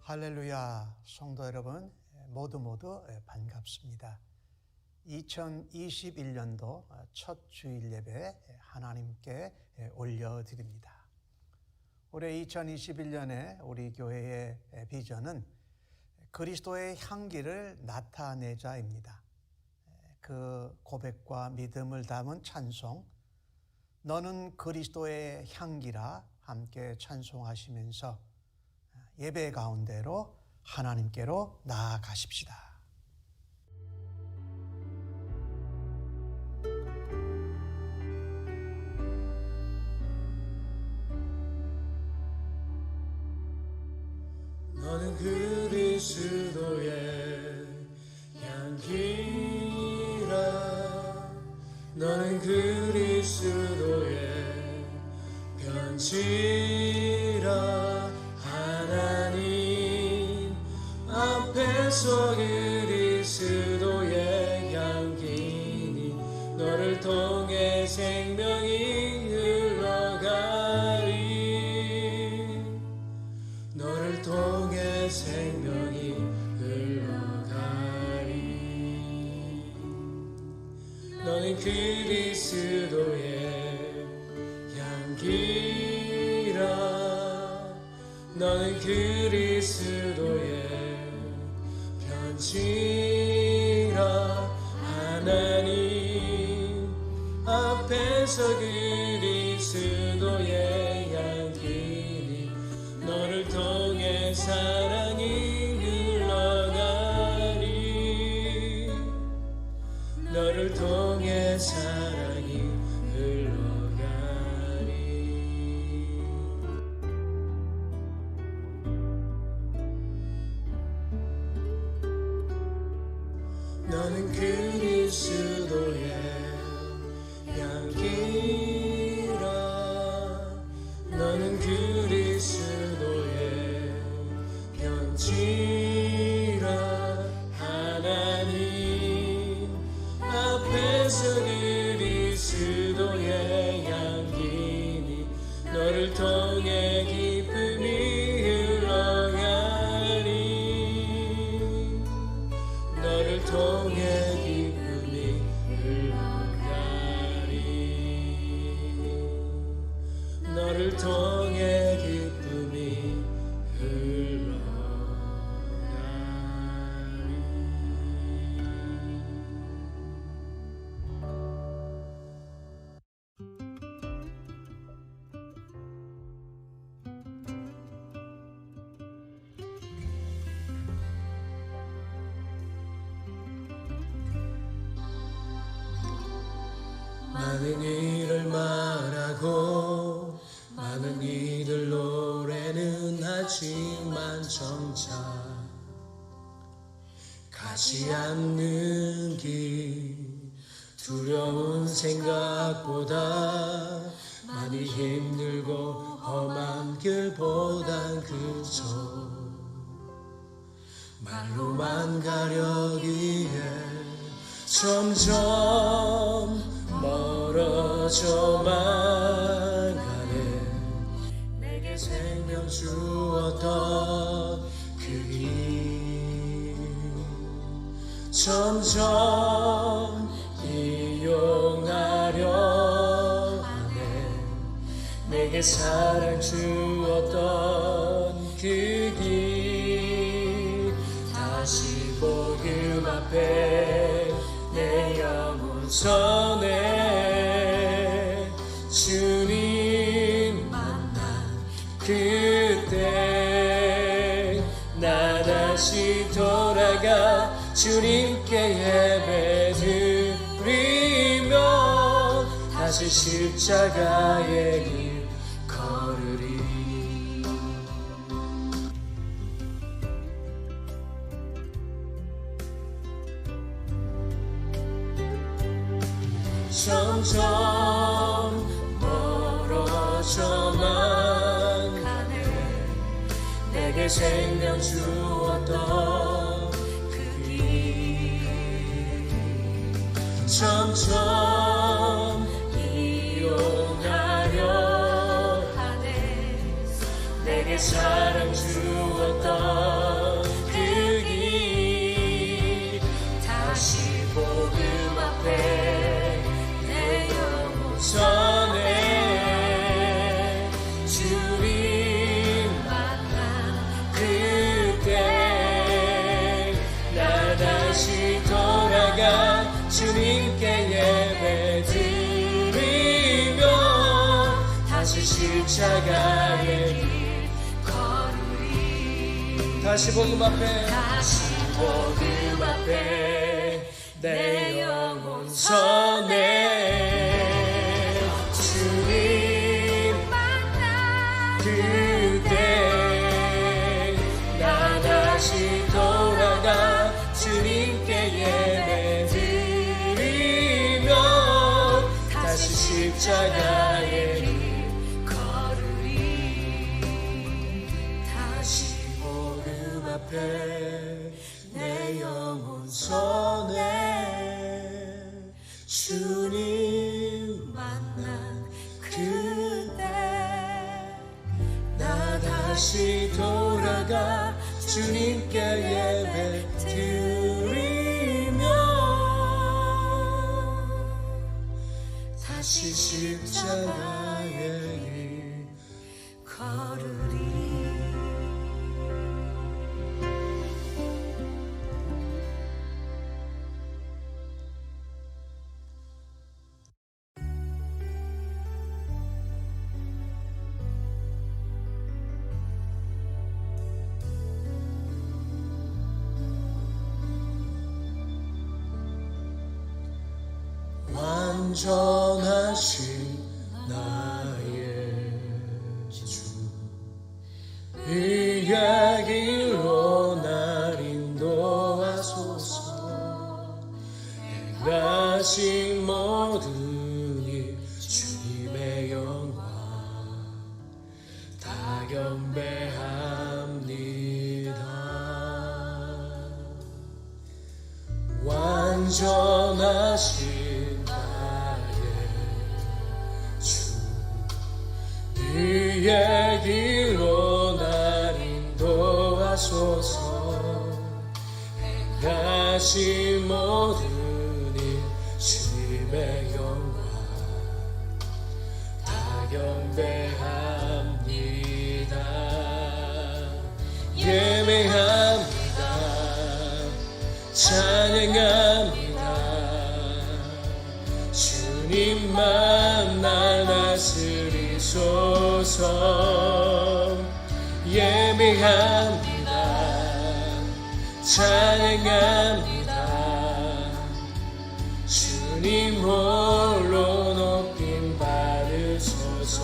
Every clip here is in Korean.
할렐루야, 성도 여러분 모두 반갑습니다. 2021년도 첫 주일 예배 하나님께 올려드립니다. 올해 2021년에 우리 교회의 비전은 그리스도의 향기를 나타내자입니다. 그 고백과 믿음을 담은 찬송, 너는 그리스도의 향기라 함께 찬송하시면서 예배 가운데로 하나님께로 나아가십시다. 너는 그리스도의 향기라. 너는 그리스도의 편지라. 하나님 앞에서 그리스도의 향기니 너를 통해 생명이 흘러가리. 너를 통해 생명이 흘러가리. 너는 그리스도의 향기라. 너는 그리스도의 편지라. 하나님 앞에서 그리스도의 향기니 너를 통해 사랑이 흘러가리. 너를 통해 사랑이 흘러가리. 너는 그리스도의 향기라. 너는 그리스도의 편지라. 하나님 앞에서 그리스도의 향기니 너를 통해 기쁨이 흘러가리. 너를 통해 기쁨이 흘러가리. 너를 통해 기쁨이 흘러가리. 많은 일을 말하고 많은 이들 노래는 하지만 정작 가지 않는 길, 두려운 생각보다 많이 힘들고 험한 길보단 그저 말로만 가려기에 점점 멀어져만 가네. 내게 생명 주었던 그 길 점점 이용하려 하네. 내게 사랑 주었던 그 길 다시 복음 앞에 내 영혼 전해 주님 만난 그때 나 다시 돌아가 주님께 예배드리며 다시 십자가의 길 걸으리. 점점 멀어져만 가네. 내게 생명 주었던 그 길 점점 이용하려 하네. 내게 사랑 주었던 영혼선에 주님 만난 그때 나 다시 돌아가 주님께 예배 드리며 다시 십자가의 길 걸으리. 다시 복음 앞에 다시 복음 앞에 내 영혼선에 주님 만나 그때 나 다시 돌아가 주님께 예배 드리며 다시 십자가의 길 걸으리. 다시 복음 앞에 내 영혼선에 주님 만난 그때 나 다시 돌아가 주님께 예배 드리며 다시 십자가의 길 걸으리. 완전하신 나의 주 의의 길로 날 인도하소서. 행하신 모든 일 주님의 영광 다 경배합니다. 완전하신 의의 길로 날 인도하소서. 행하신 모든 일 주님의 영광 다 경배합니다. 예배합니다. 찬양합니다. 주님만 날 다스리소서. 예배합니다. 찬양합니다. 주님 홀로 높임 받으소서.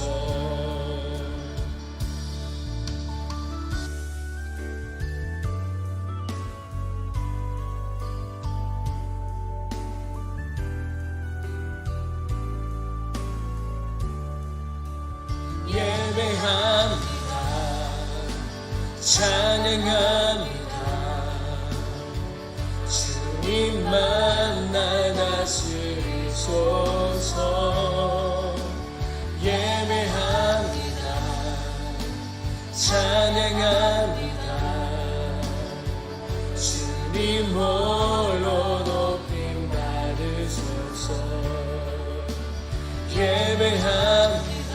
예배합니다. 찬양합니다. 주님만 날 다스리소서. 예배합니다. 찬양합니다. 주님 홀로 높임 받으소서. 예배합니다.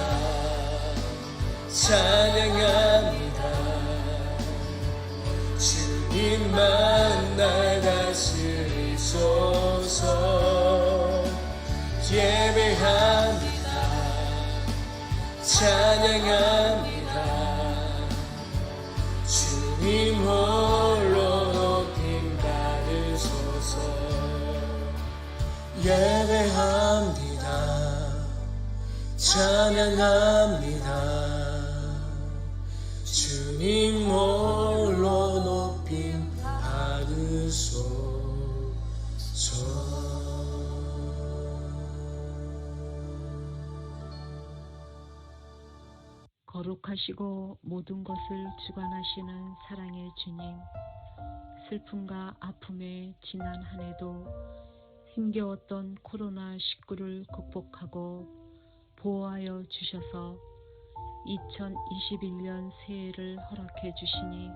찬양합니다. 주님만 날 다스리소서. 예배합니다. 찬양합니다. 주님 홀로 높임 받으소서. 예배합니다. 찬양합니다. 주님 홀로 높임 받으소서. 거룩하시고 모든 것을 주관하시는 사랑의 주님, 슬픔과 아픔에 지난 한 해도 힘겨웠던 코로나19를 극복하고 보호하여 주셔서 2021년 새해를 허락해 주시니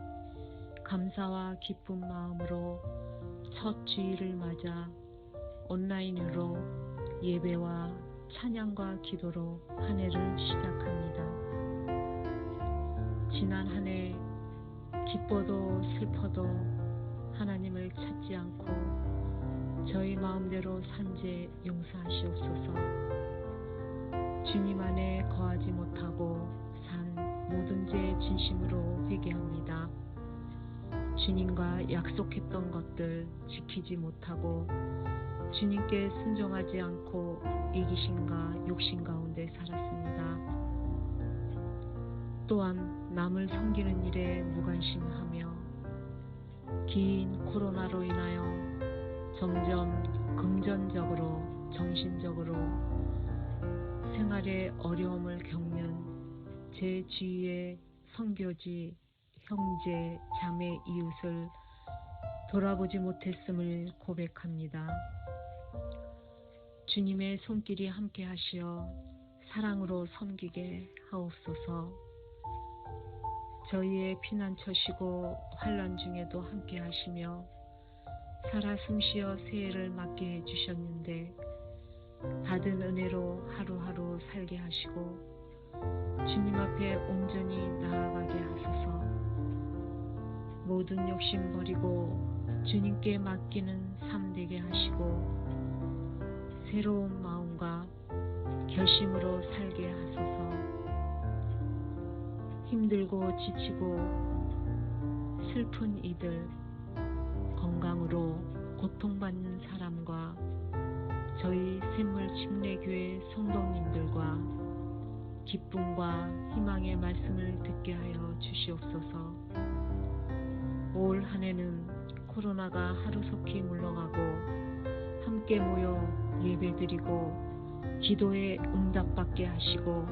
감사와 기쁜 마음으로 첫 주일을 맞아 온라인으로 예배와 찬양과 기도로 한 해를 시작합니다. 지난 한 해 기뻐도 슬퍼도 하나님을 찾지 않고 저희 마음대로 산 죄 용서하시옵소서. 주님 안에 거하지 못하고 산 모든 죄 진심으로 회개합니다. 주님과 약속했던 것들 지키지 못하고 주님께 순종하지 않고 이기심과 욕심 가운데 살았습니다. 또한 남을 섬기는 일에 무관심하며 긴 코로나로 인하여 점점 금전적으로 정신적으로 생활에 어려움을 겪는 제 주위의 선교지, 형제, 자매, 이웃을 돌아보지 못했음을 고백합니다. 주님의 손길이 함께 하시어 사랑으로 섬기게 하옵소서. 저희의 피난처시고 환난 중에도 함께 하시며 살아 숨쉬어 새해를 맞게 해주셨는데 받은 은혜로 하루하루 살게 하시고 주님 앞에 온전히 나아가게 하소서. 모든 욕심 버리고 주님께 맡기는 삶 되게 하시고 새로운 마음과 결심으로 살게 하소서. 힘들고 지치고 슬픈 이들, 건강으로 고통받는 사람과 저희 샘물침례교회 성도님들과 기쁨과 희망의 말씀을 듣게 하여 주시옵소서. 올 한 해는 코로나가 하루속히 물러가고 함께 모여 예배드리고 기도에 응답받게 하시고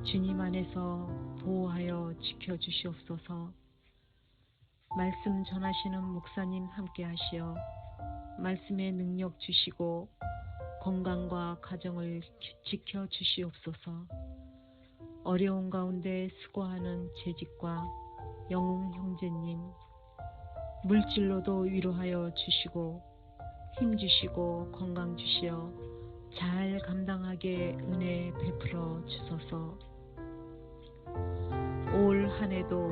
주님 안에서 보호하여 지켜주시옵소서. 말씀 전하시는 목사님 함께 하시어 말씀의 능력 주시고 건강과 가정을 지켜주시옵소서. 어려운 가운데 수고하는 재직과 영웅 형제님, 물질로도 위로하여 주시고 힘 주시고 건강 주시어 잘 감당하게 은혜 베풀어 주소서. 올 한 해도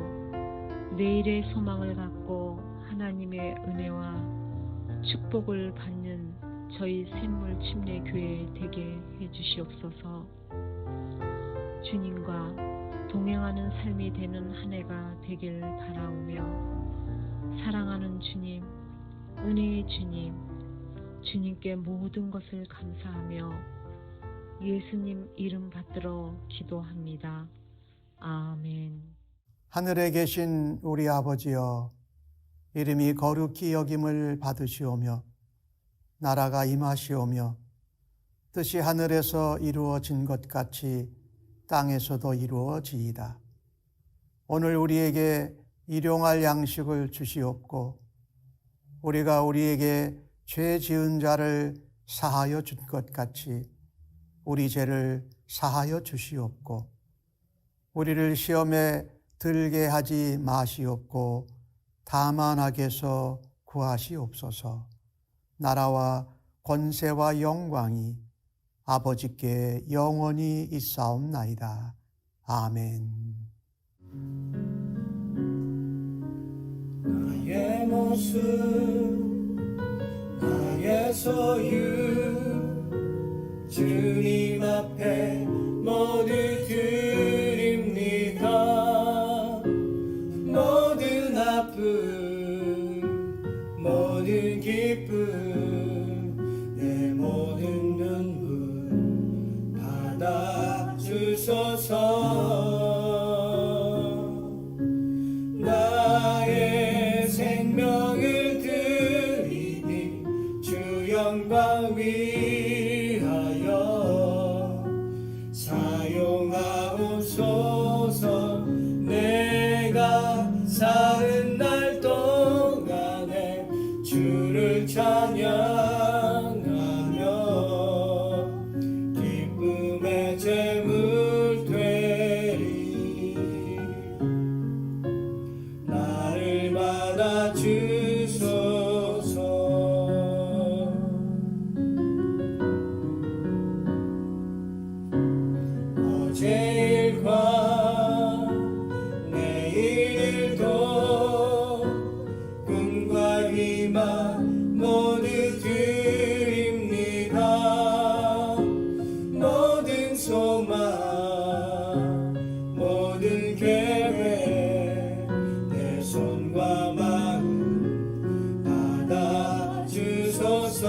내일의 소망을 갖고 하나님의 은혜와 축복을 받는 저희 샘물침례교회 되게 해주시옵소서. 주님과 동행하는 삶이 되는 한 해가 되길 바라오며 사랑하는 주님, 은혜의 주님, 주님께 모든 것을 감사하며 예수님 이름 받들어 기도합니다. 아멘. 하늘에 계신 우리 아버지여, 이름이 거룩히 여김을 받으시오며 나라가 임하시오며 뜻이 하늘에서 이루어진 것 같이 땅에서도 이루어지이다. 오늘 우리에게 일용할 양식을 주시옵고 우리가 우리에게 죄 지은 자를 사하여 준 것 같이 우리 죄를 사하여 주시옵고 우리를 시험에 들게 하지 마시옵고 다만 악에서 구하시옵소서. 나라와 권세와 영광이 아버지께 영원히 있사옵나이다. 아멘. 나의 모습 나의 소유 주님 앞에 모두 드립니다. 모든 아픔 모든 기쁨 내 모든 눈물 받아주소서. 나의 생명을 드리니 주 영광 위하여 사용하옵소서. 내가 사는 날 동안에 주를 찬양하며 기쁨의 제물 되리. 어제일과 내일도 꿈과 희망 모두 드립니다. 모든 소망 모든 계획 내 손과 마음 받아주소서.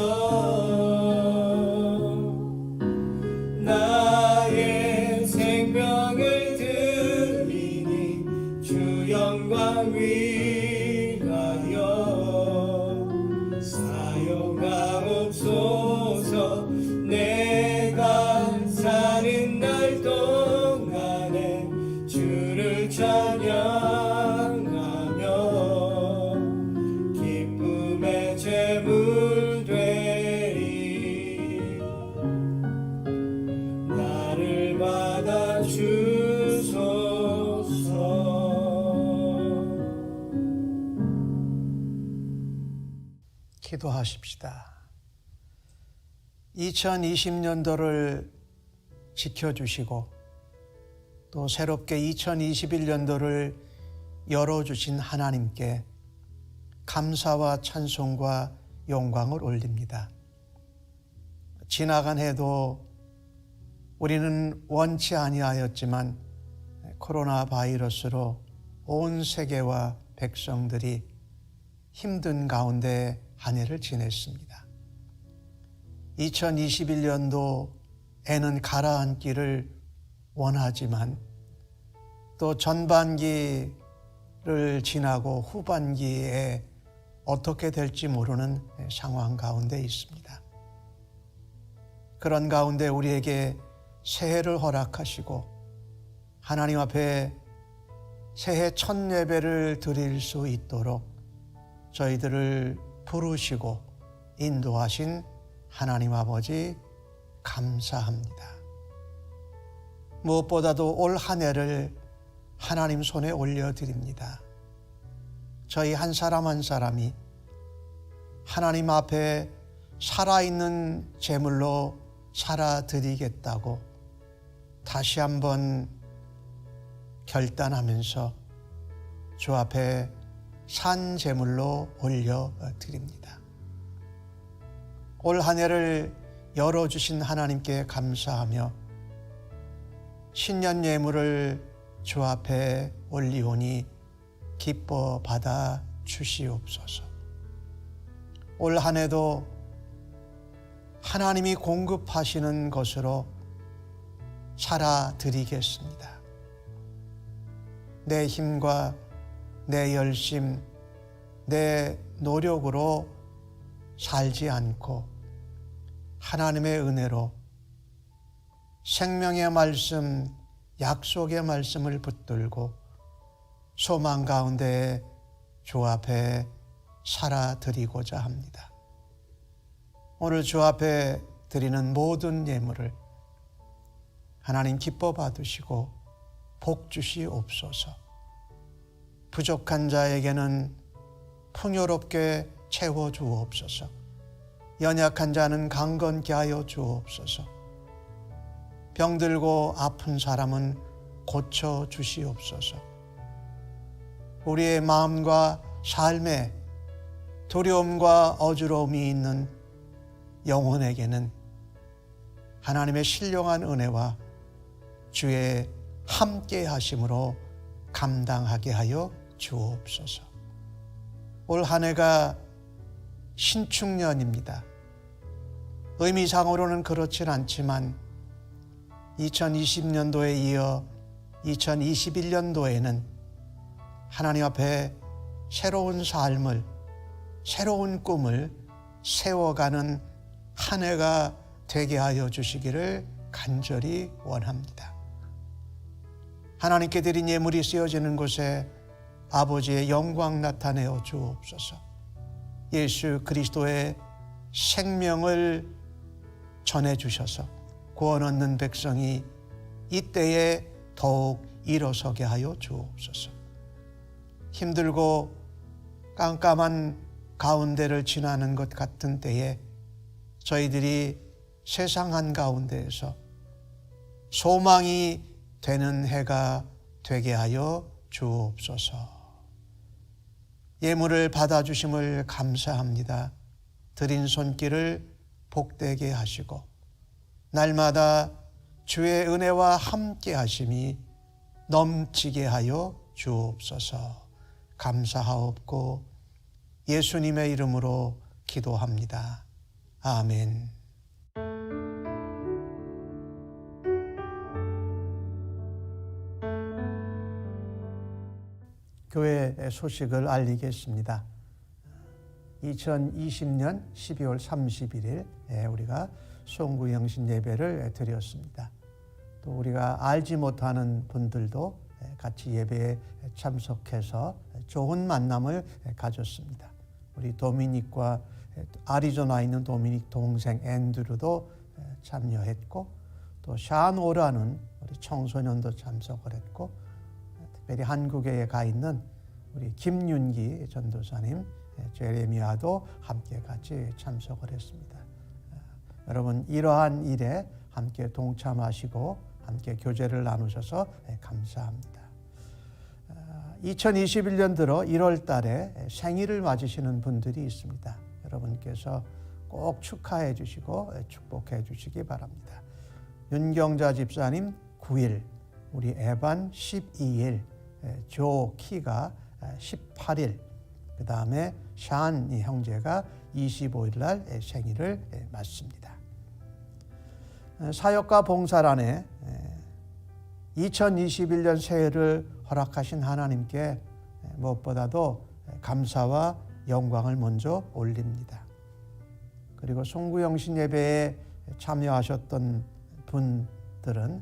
나의 생명을 드리니 주 영광 위하여 사용하옵소서. 내가 사는 날 동안에 주를 찬양하며 기쁨의 제물 되리. 나를 받아주소서. 기도하십시다. 2020년도를 지켜주시고 또 새롭게 2021년도를 열어주신 하나님께 감사와 찬송과 영광을 올립니다. 지나간 해도 우리는 원치 아니하였지만 코로나 바이러스로 온 세계와 백성들이 힘든 가운데 한 해를 지냈습니다. 2021년도에는 가라앉기를 원하지만 또 전반기를 지나고 후반기에 어떻게 될지 모르는 상황 가운데 있습니다. 그런 가운데 우리에게 새해를 허락하시고 하나님 앞에 새해 첫 예배를 드릴 수 있도록 저희들을 부르시고 인도하신 하나님 아버지 감사합니다. 무엇보다도 올 한 해를 하나님 손에 올려드립니다. 저희 한 사람 한 사람이 하나님 앞에 살아있는 제물로 살아드리겠다고 다시 한번 결단하면서 주 앞에 산 제물로 올려드립니다. 올 한 해를 열어주신 하나님께 감사하며 신년 예물을 주 앞에 올리오니 기뻐 받아 주시옵소서. 올 한 해도 하나님이 공급하시는 것으로 살아드리겠습니다. 내 힘과 내 열심, 내 노력으로 살지 않고 하나님의 은혜로 생명의 말씀, 약속의 말씀을 붙들고 소망 가운데 주 앞에 살아드리고자 합니다. 오늘 주 앞에 드리는 모든 예물을 하나님 기뻐 받으시고 복 주시옵소서. 부족한 자에게는 풍요롭게 채워주옵소서. 연약한 자는 강건케 하여 주옵소서. 병들고 아픈 사람은 고쳐 주시옵소서. 우리의 마음과 삶에 두려움과 어지러움이 있는 영혼에게는 하나님의 신령한 은혜와 주의 함께 하심으로 감당하게 하여 주옵소서. 올 한 해가 신축년입니다. 의미상으로는 그렇진 않지만 2020년도에 이어 2021년도에는 하나님 앞에 새로운 삶을, 새로운 꿈을 세워가는 한 해가 되게 하여 주시기를 간절히 원합니다. 하나님께 드린 예물이 쓰여지는 곳에 아버지의 영광 나타내어 주옵소서. 예수 그리스도의 생명을 전해주셔서 구원 얻는 백성이 이때에 더욱 일어서게 하여 주옵소서. 힘들고 깜깜한 가운데를 지나는 것 같은 때에 저희들이 세상 한가운데에서 소망이 되는 해가 되게 하여 주옵소서. 예물을 받아주심을 감사합니다. 드린 손길을 복되게 하시고 날마다 주의 은혜와 함께 하심이 넘치게 하여 주옵소서. 감사하옵고 예수님의 이름으로 기도합니다. 아멘. 교회 소식을 알리겠습니다. 2020년 12월 31일 우리가 송구영신 예배를 드렸습니다. 또 우리가 알지 못하는 분들도 같이 예배에 참석해서 좋은 만남을 가졌습니다. 우리 도미닉과 아리조나에 있는 도미닉 동생 앤드류도 참여했고 또 샤노라는 우리 청소년도 참석을 했고 특별히 한국에 가 있는 우리 김윤기 전도사님, 제레미야도 함께 같이 참석을 했습니다. 여러분 이러한 일에 함께 동참하시고 함께 교제를 나누셔서 감사합니다. 2021년 들어 1월 달에 생일을 맞으시는 분들이 있습니다. 여러분께서 꼭 축하해 주시고 축복해 주시기 바랍니다. 윤경자 집사님 9일, 우리 에반 12일, 조 키가 18일, 그 다음에 샨 형제가 25일 날 생일을 맞습니다. 사역과 봉사란에 2021년 새해를 허락하신 하나님께 무엇보다도 감사와 영광을 먼저 올립니다. 그리고 송구영신 예배에 참여하셨던 분들은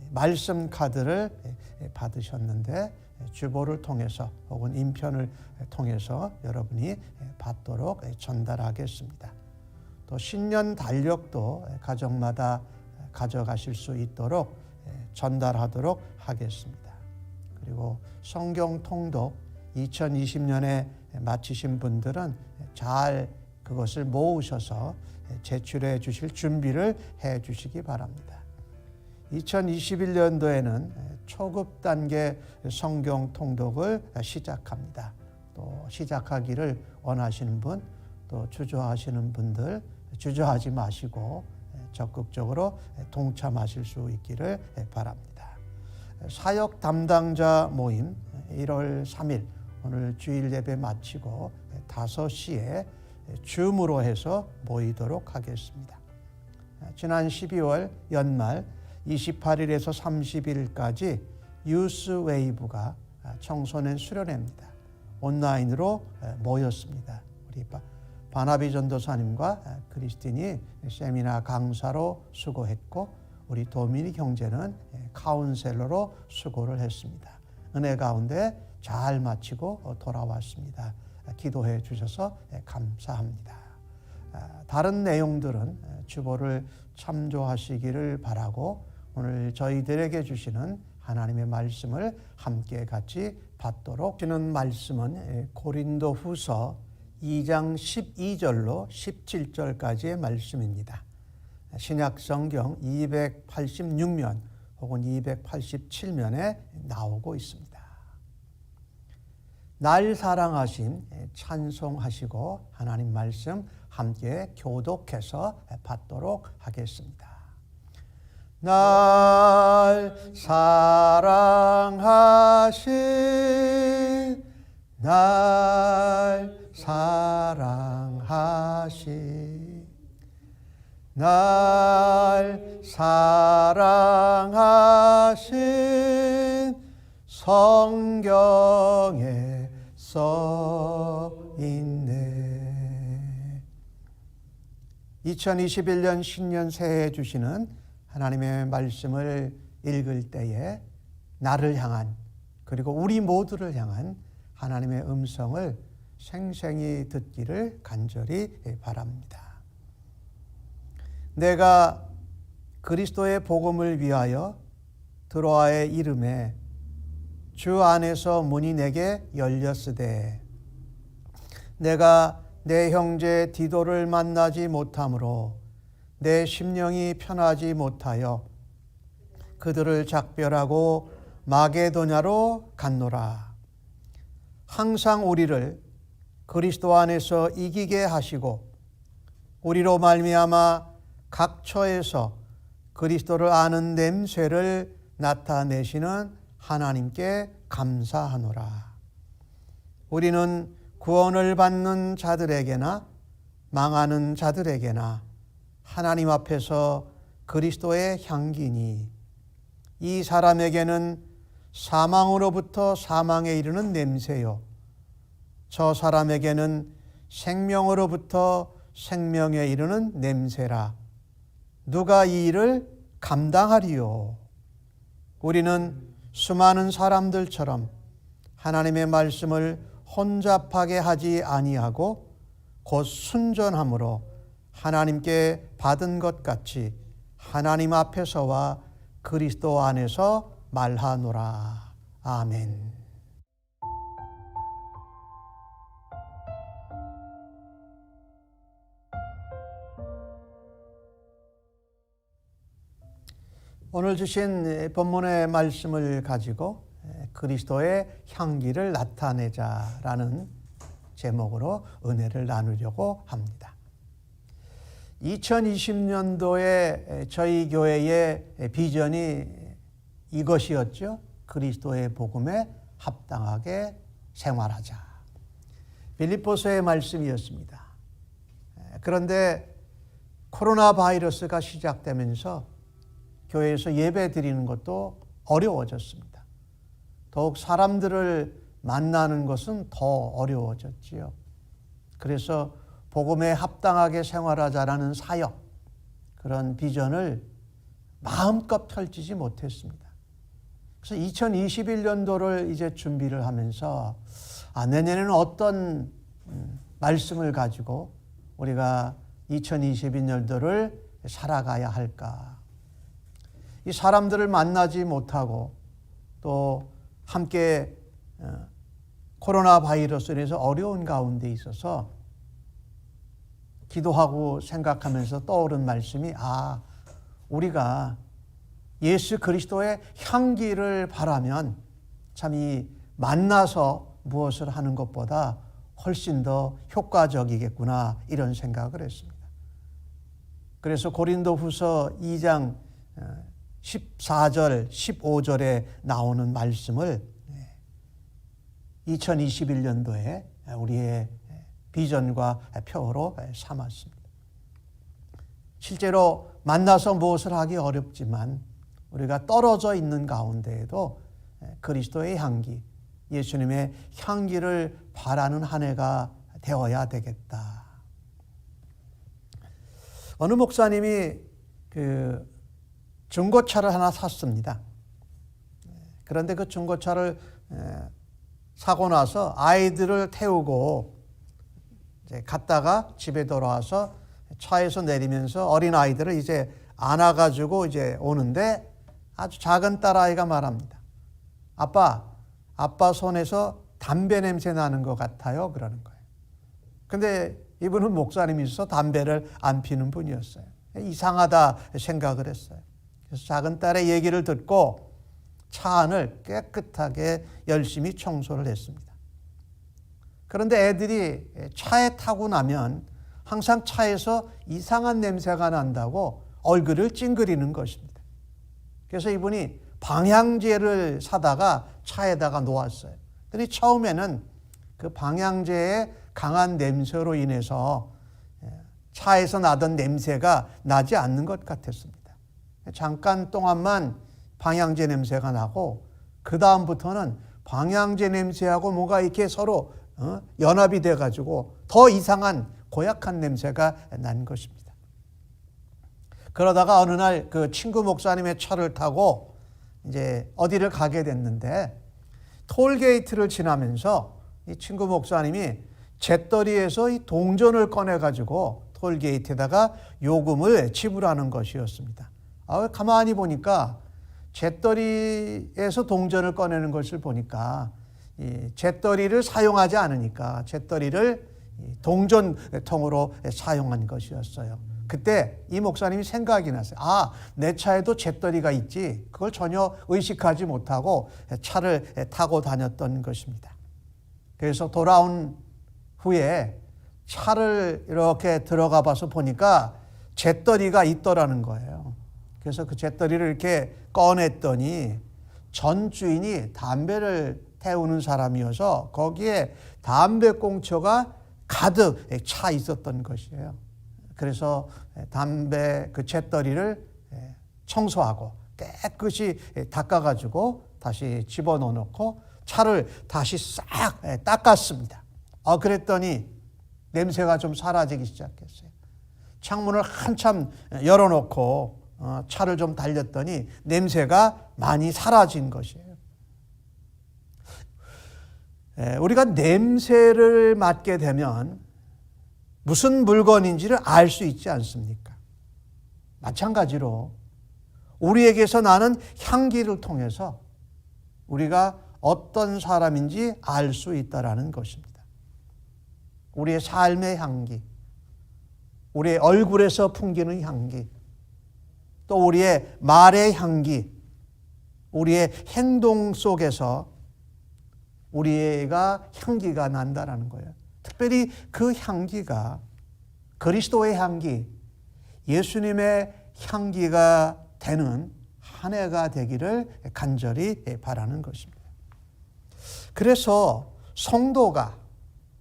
말씀 카드를 받으셨는데 주보를 통해서 혹은 인편을 통해서 여러분이 받도록 전달하겠습니다. 또 신년 달력도 가정마다 가져가실 수 있도록 전달하도록 하겠습니다. 그리고 성경 통독 2020년에 마치신 분들은 잘 그것을 모으셔서 제출해 주실 준비를 해 주시기 바랍니다. 2021년도에는 초급 단계 성경 통독을 시작합니다. 또 시작하기를 원하시는 분, 또 주저하시는 분들 주저하지 마시고 적극적으로 동참하실 수 있기를 바랍니다. 사역 담당자 모임 1월 3일 오늘 주일 예배 마치고 5시에 줌으로 해서 모이도록 하겠습니다. 지난 12월 연말 28일에서 30일까지 유스웨이브가 청소년 수련회입니다. 온라인으로 모였습니다. 우리 바나비 전도사님과 크리스틴이 세미나 강사로 수고했고 우리 도미닉 형제는 카운셀러로 수고를 했습니다. 은혜 가운데 잘 마치고 돌아왔습니다. 기도해 주셔서 감사합니다. 다른 내용들은 주보를 참조하시기를 바라고 오늘 저희들에게 주시는 하나님의 말씀을 함께 같이 받도록 주는 말씀은 고린도 후서 2장 12절로 17절까지의 말씀입니다. 신약 성경 286면 혹은 287면에 나오고 있습니다. 날 사랑하심 찬송하시고 하나님 말씀 함께 교독해서 받도록 하겠습니다. 날 사랑하신 날 사랑하신 날 사랑하신 성경에 써 있네. 2021년 신년 새해 주시는 하나님의 말씀을 읽을 때에 나를 향한 그리고 우리 모두를 향한 하나님의 음성을 생생히 듣기를 간절히 바랍니다. 내가 그리스도의 복음을 위하여 드로아의 이름에 주 안에서 문이 내게 열렸으되 내가 내 형제 디도를 만나지 못함으로 내 심령이 편하지 못하여 그들을 작별하고 마게도냐로 갔노라. 항상 우리를 그리스도 안에서 이기게 하시고 우리로 말미암아 각 처에서 그리스도를 아는 냄새를 나타내시는 하나님께 감사하노라. 우리는 구원을 받는 자들에게나 망하는 자들에게나 하나님 앞에서 그리스도의 향기니 이 사람에게는 사망으로부터 사망에 이르는 냄새요 저 사람에게는 생명으로부터 생명에 이르는 냄새라. 누가 이 일을 감당하리요? 우리는 수많은 사람들처럼 하나님의 말씀을 혼잡하게 하지 아니하고 곧 순전함으로 하나님께 받은 것 같이 하나님 앞에서와 그리스도 안에서 말하노라. 아멘. 오늘 주신 본문의 말씀을 가지고 그리스도의 향기를 나타내자라는 제목으로 은혜를 나누려고 합니다. 2020년도에 저희 교회의 비전이 이것이었죠. 그리스도의 복음에 합당하게 생활하자. 빌립보서의 말씀이었습니다. 그런데 코로나 바이러스가 시작되면서 교회에서 예배 드리는 것도 어려워졌습니다. 더욱 사람들을 만나는 것은 더 어려워졌지요. 그래서 복음에 합당하게 생활하자라는 사역, 그런 비전을 마음껏 펼치지 못했습니다. 그래서 2021년도를 이제 준비를 하면서 내년에는 어떤 말씀을 가지고 우리가 2022년도를 살아가야 할까? 이 사람들을 만나지 못하고 또 함께 코로나 바이러스로 인해서 어려운 가운데 있어서 기도하고 생각하면서 떠오른 말씀이 우리가 예수 그리스도의 향기를 바라면 참 이 만나서 무엇을 하는 것보다 훨씬 더 효과적이겠구나 이런 생각을 했습니다. 그래서 고린도후서 2장 14절, 15절에 나오는 말씀을 2021년도에 우리의 비전과 표로 삼았습니다. 실제로 만나서 무엇을 하기 어렵지만 우리가 떨어져 있는 가운데에도 그리스도의 향기, 예수님의 향기를 바라는 한 해가 되어야 되겠다. 어느 목사님이 중고차를 하나 샀습니다. 그런데 그 중고차를 사고 나서 아이들을 태우고 이제 갔다가 집에 돌아와서 차에서 내리면서 어린 아이들을 이제 안아가지고 이제 오는데 아주 작은 딸아이가 말합니다. 아빠 손에서 담배 냄새 나는 것 같아요. 그러는 거예요. 근데 이분은 목사님이셔서 담배를 안 피는 분이었어요. 이상하다 생각을 했어요. 그래서 작은 딸의 얘기를 듣고 차 안을 깨끗하게 열심히 청소를 했습니다. 그런데 애들이 차에 타고 나면 항상 차에서 이상한 냄새가 난다고 얼굴을 찡그리는 것입니다. 그래서 이분이 방향제를 사다가 차에다가 놓았어요. 그런데 처음에는 그 방향제의 강한 냄새로 인해서 차에서 나던 냄새가 나지 않는 것 같았습니다. 잠깐 동안만 방향제 냄새가 나고 그 다음부터는 방향제 냄새하고 뭐가 이렇게 서로 연합이 돼가지고 더 이상한 고약한 냄새가 난 것입니다. 그러다가 어느 날 그 친구 목사님의 차를 타고 이제 어디를 가게 됐는데 톨게이트를 지나면서 이 친구 목사님이 잿더리에서 이 동전을 꺼내가지고 톨게이트에다가 요금을 지불하는 것이었습니다. 가만히 보니까 잿더리에서 동전을 꺼내는 것을 보니까 이 잿더리를 사용하지 않으니까 잿더리를 동전통으로 사용한 것이었어요. 그때 이 목사님이 생각이 났어요. 아, 내 차에도 잿더리가 있지. 그걸 전혀 의식하지 못하고 차를 타고 다녔던 것입니다. 그래서 돌아온 후에 차를 이렇게 들어가 봐서 보니까 잿더리가 있더라는 거예요. 그래서 그 잿더리를 이렇게 꺼냈더니 전 주인이 담배를 태우는 사람이어서 거기에 담배꽁초가 가득 차 있었던 것이에요. 그래서 담배 그 잿더리를 청소하고 깨끗이 닦아가지고 다시 집어넣고 차를 다시 싹 닦았습니다. 그랬더니 냄새가 좀 사라지기 시작했어요. 창문을 한참 열어놓고 차를 좀 달렸더니 냄새가 많이 사라진 것이에요. 우리가 냄새를 맡게 되면 무슨 물건인지를 알 수 있지 않습니까? 마찬가지로 우리에게서 나는 향기를 통해서 우리가 어떤 사람인지 알 수 있다라는 것입니다. 우리의 삶의 향기, 우리의 얼굴에서 풍기는 향기, 또 우리의 말의 향기, 우리의 행동 속에서 우리가 향기가 난다라는 거예요. 특별히 그 향기가 그리스도의 향기, 예수님의 향기가 되는 한 해가 되기를 간절히 바라는 것입니다. 그래서 성도가,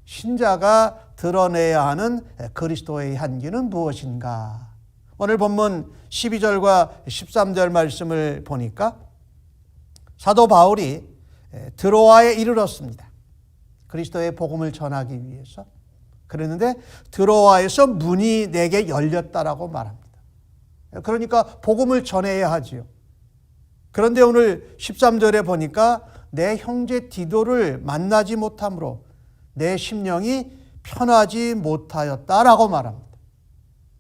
신자가 드러내야 하는 그리스도의 향기는 무엇인가? 오늘 본문 12절과 13절 말씀을 보니까 사도 바울이 드로아에 이르렀습니다. 그리스도의 복음을 전하기 위해서. 그랬는데 드로아에서 문이 내게 열렸다라고 말합니다. 그러니까 복음을 전해야 하지요. 그런데 오늘 13절에 보니까 내 형제 디도를 만나지 못함으로 내 심령이 편하지 못하였다라고 말합니다.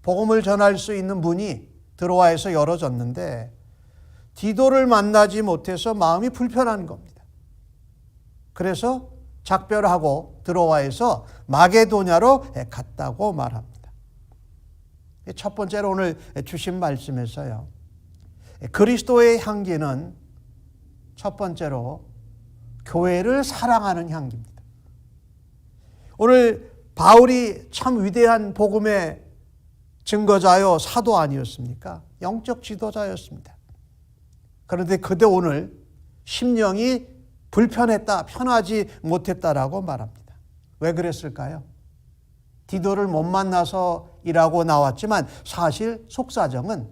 복음을 전할 수 있는 문이 드로아에서 열어졌는데 디도를 만나지 못해서 마음이 불편한 겁니다. 그래서 작별하고 드로아에서 마게도냐로 갔다고 말합니다. 첫 번째로 오늘 주신 말씀에서요, 그리스도의 향기는 첫 번째로 교회를 사랑하는 향기입니다. 오늘 바울이 참 위대한 복음의 증거자요 사도 아니었습니까? 영적 지도자였습니다. 그런데 그대 오늘 심령이 불편했다, 편하지 못했다라고 말합니다. 왜 그랬을까요? 디도를 못 만나서이라고 나왔지만 사실 속사정은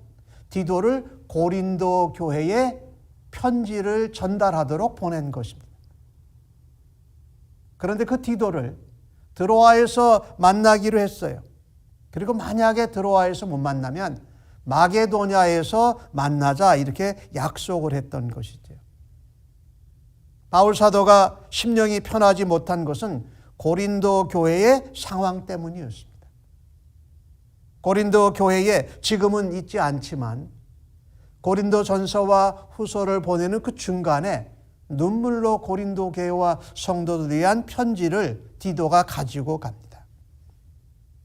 디도를 고린도 교회에 편지를 전달하도록 보낸 것입니다. 그런데 그 디도를 드로아에서 만나기로 했어요. 그리고 만약에 드로아에서 못 만나면 마게도냐에서 만나자 이렇게 약속을 했던 것이죠. 바울 사도가 심령이 편하지 못한 것은 고린도 교회의 상황 때문이었습니다. 고린도 교회에 지금은 있지 않지만 고린도 전서와 후서를 보내는 그 중간에 눈물로 고린도 교회와 성도들에 대한 편지를 디도가 가지고 갑니다.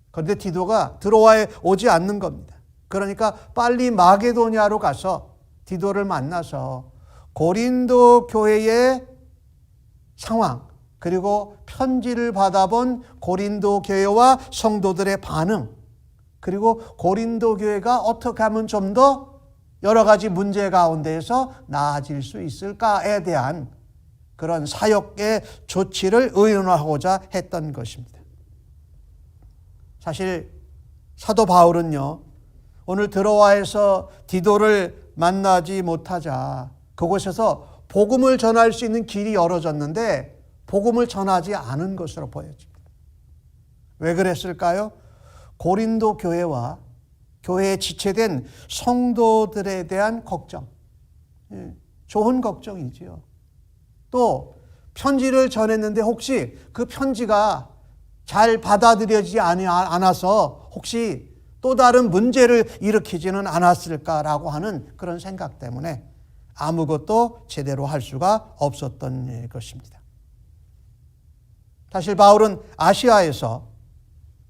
그런데 디도가 드로아에 오지 않는 겁니다. 그러니까 빨리 마게도냐로 가서 디도를 만나서 고린도 교회의 상황, 그리고 편지를 받아본 고린도 교회와 성도들의 반응, 그리고 고린도 교회가 어떻게 하면 좀 더 여러 가지 문제 가운데에서 나아질 수 있을까에 대한 그런 사역의 조치를 의논하고자 했던 것입니다. 사실 사도 바울은요, 오늘 드로아에서 디도를 만나지 못하자 그곳에서 복음을 전할 수 있는 길이 열어졌는데 복음을 전하지 않은 것으로 보여집니다. 왜 그랬을까요? 고린도 교회와 교회에 지체된 성도들에 대한 걱정, 좋은 걱정이지요. 또 편지를 전했는데 혹시 그 편지가 잘 받아들여지지 않아서 혹시 또 다른 문제를 일으키지는 않았을까라고 하는 그런 생각 때문에 아무것도 제대로 할 수가 없었던 것입니다. 사실 바울은 아시아에서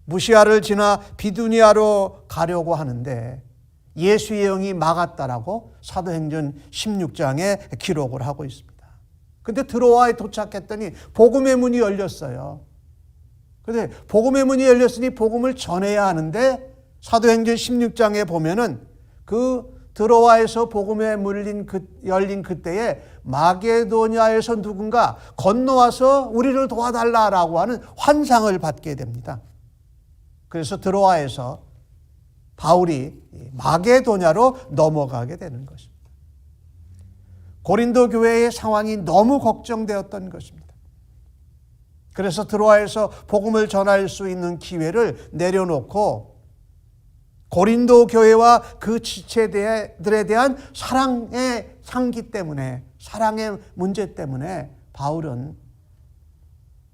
무시아를 지나 비두니아로 가려고 하는데 예수의 영이 막았다라고 사도행전 16장에 기록을 하고 있습니다. 근데 드로아에 도착했더니 복음의 문이 열렸어요. 근데 복음의 문이 열렸으니 복음을 전해야 하는데 사도행전 16장에 보면은 그 드로아에서 복음에 열린 그때에 마게도냐에서 누군가 건너와서 우리를 도와달라라고 하는 환상을 받게 됩니다. 그래서 드로아에서 바울이 마게도냐로 넘어가게 되는 것입니다. 고린도 교회의 상황이 너무 걱정되었던 것입니다. 그래서 드로아에서 복음을 전할 수 있는 기회를 내려놓고 고린도 교회와 그 지체들에 대한 사랑의 향기 때문에, 사랑의 문제 때문에 바울은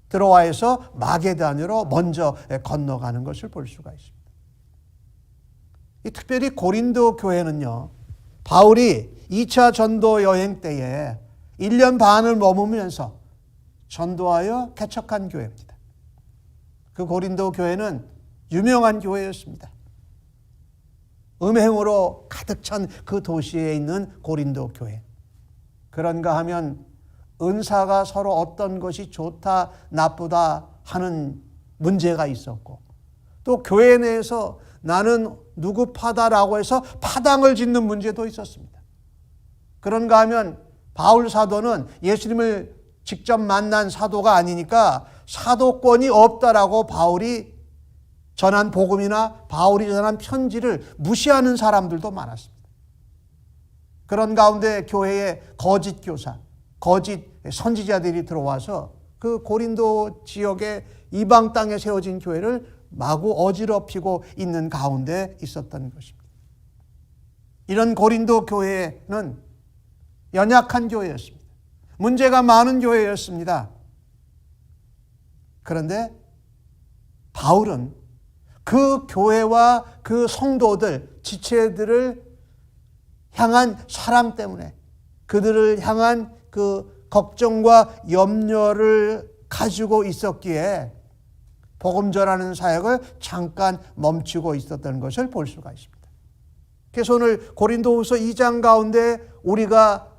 드로아에서 마게도냐로 먼저 건너가는 것을 볼 수가 있습니다. 특별히 고린도 교회는요, 바울이 2차 전도 여행 때에 1년 반을 머무면서 전도하여 개척한 교회입니다. 그 고린도 교회는 유명한 교회였습니다. 음행으로 가득 찬 그 도시에 있는 고린도 교회. 그런가 하면 은사가 서로 어떤 것이 좋다 나쁘다 하는 문제가 있었고, 또 교회 내에서 나는 누구 파다라고 해서 파당을 짓는 문제도 있었습니다. 그런가 하면 바울 사도는 예수님을 직접 만난 사도가 아니니까 사도권이 없다라고 바울이 전한 복음이나 바울이 전한 편지를 무시하는 사람들도 많았습니다. 그런 가운데 교회에 거짓 교사, 거짓 선지자들이 들어와서 그 고린도 지역의 이방 땅에 세워진 교회를 마구 어지럽히고 있는 가운데 있었던 것입니다. 이런 고린도 교회는 연약한 교회였습니다. 문제가 많은 교회였습니다. 그런데 바울은 그 교회와 그 성도들, 지체들을 향한 사랑 때문에, 그들을 향한 그 걱정과 염려를 가지고 있었기에 복음 전하는 사역을 잠깐 멈추고 있었던 것을 볼 수가 있습니다. 그래서 오늘 고린도후서 2장 가운데 우리가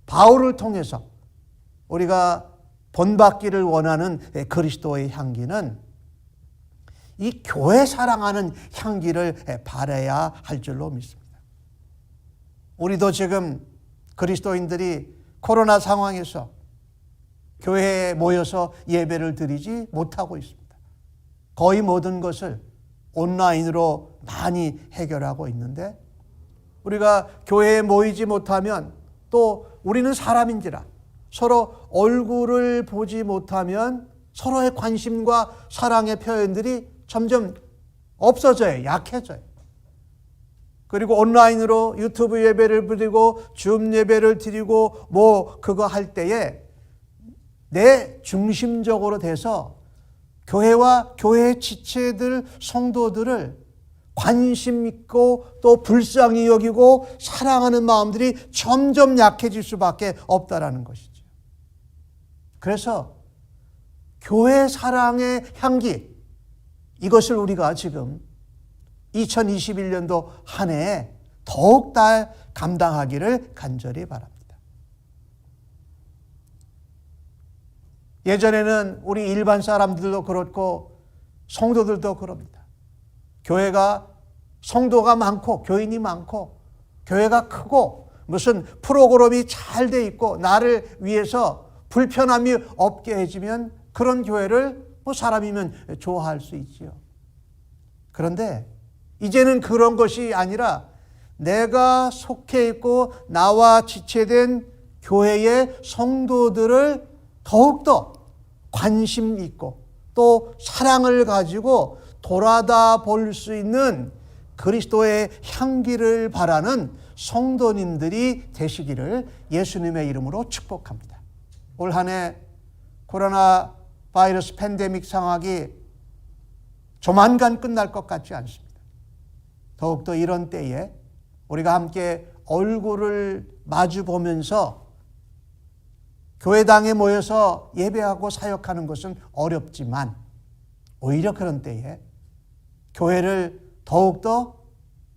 바울을 통해서 우리가 본받기를 원하는 그리스도의 향기는 이 교회 사랑하는 향기를 바라야 할 줄로 믿습니다. 우리도 지금 그리스도인들이 코로나 상황에서 교회에 모여서 예배를 드리지 못하고 있습니다. 거의 모든 것을 온라인으로 많이 해결하고 있는데, 우리가 교회에 모이지 못하면 또 우리는 사람인지라 서로 얼굴을 보지 못하면 서로의 관심과 사랑의 표현들이 점점 없어져요. 약해져요. 그리고 온라인으로 유튜브 예배를 드리고 줌 예배를 드리고 그거 할 때에 내 중심적으로 돼서 교회와 교회의 지체들, 성도들을 관심 있고 또 불쌍히 여기고 사랑하는 마음들이 점점 약해질 수밖에 없다라는 것이죠. 그래서 교회 사랑의 향기, 이것을 우리가 지금 2021년도 한 해에 더욱 더 감당하기를 간절히 바랍니다. 예전에는 우리 일반 사람들도 그렇고 성도들도 그럽니다. 교회가 성도가 많고 교인이 많고 교회가 크고 무슨 프로그램이 잘 돼 있고 나를 위해서 불편함이 없게 해주면 그런 교회를 사람이면 좋아할 수 있지요. 그런데 이제는 그런 것이 아니라 내가 속해 있고 나와 지체된 교회의 성도들을 더욱더 관심 있고 또 사랑을 가지고 돌아다 볼 수 있는 그리스도의 향기를 바라는 성도님들이 되시기를 예수님의 이름으로 축복합니다. 올 한 해 코로나 바이러스 팬데믹 상황이 조만간 끝날 것 같지 않습니다. 더욱더 이런 때에 우리가 함께 얼굴을 마주 보면서 교회당에 모여서 예배하고 사역하는 것은 어렵지만 오히려 그런 때에 교회를 더욱더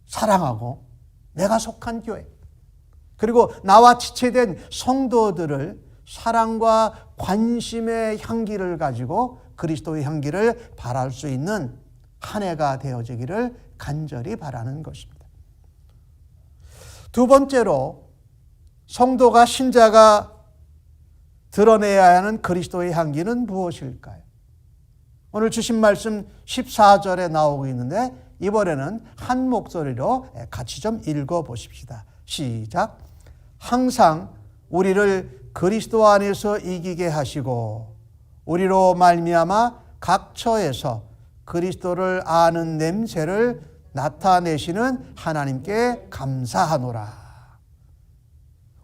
사랑하고 내가 속한 교회, 그리고 나와 지체된 성도들을 사랑과 관심의 향기를 가지고 그리스도의 향기를 발할 수 있는 한 해가 되어지기를 간절히 바라는 것입니다. 두 번째로 성도가 신자가 드러내야 하는 그리스도의 향기는 무엇일까요? 오늘 주신 말씀 14절에 나오고 있는데 이번에는 한 목소리로 같이 좀 읽어보십시다. 시작. 항상 우리를 그리스도 안에서 이기게 하시고 우리로 말미암아 각 처에서 그리스도를 아는 냄새를 나타내시는 하나님께 감사하노라.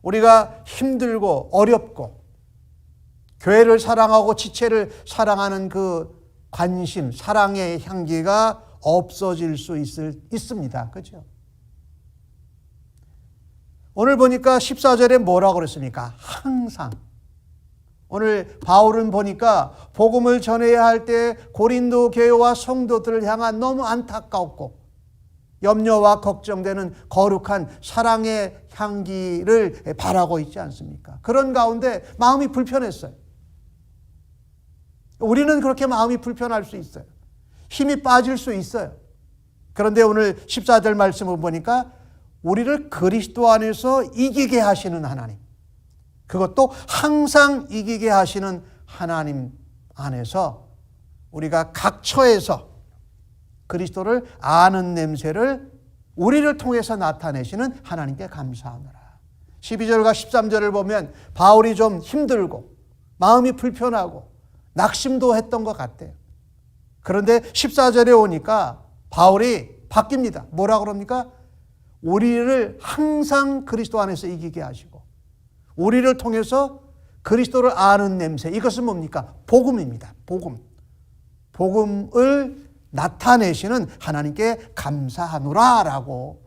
우리가 힘들고 어렵고 교회를 사랑하고 지체를 사랑하는 그 관심, 사랑의 향기가 없어질 수 있습니다. 그렇죠? 오늘 보니까 14절에 뭐라고 그랬습니까? 항상. 오늘 바울은 보니까 복음을 전해야 할 때 고린도 교회와 성도들을 향한 너무 안타깝고 염려와 걱정되는 거룩한 사랑의 향기를 바라고 있지 않습니까? 그런 가운데 마음이 불편했어요. 우리는 그렇게 마음이 불편할 수 있어요. 힘이 빠질 수 있어요. 그런데 오늘 14절 말씀을 보니까 우리를 그리스도 안에서 이기게 하시는 하나님, 그것도 항상 이기게 하시는 하나님 안에서 우리가 각 처에서 그리스도를 아는 냄새를 우리를 통해서 나타내시는 하나님께 감사하노라. 12절과 13절을 보면 바울이 좀 힘들고 마음이 불편하고 낙심도 했던 것 같아요. 그런데 14절에 오니까 바울이 바뀝니다. 뭐라고 그럽니까? 우리를 항상 그리스도 안에서 이기게 하시고 우리를 통해서 그리스도를 아는 냄새, 이것은 뭡니까? 복음입니다. 복음. 복음을 나타내시는 하나님께 감사하노라 라고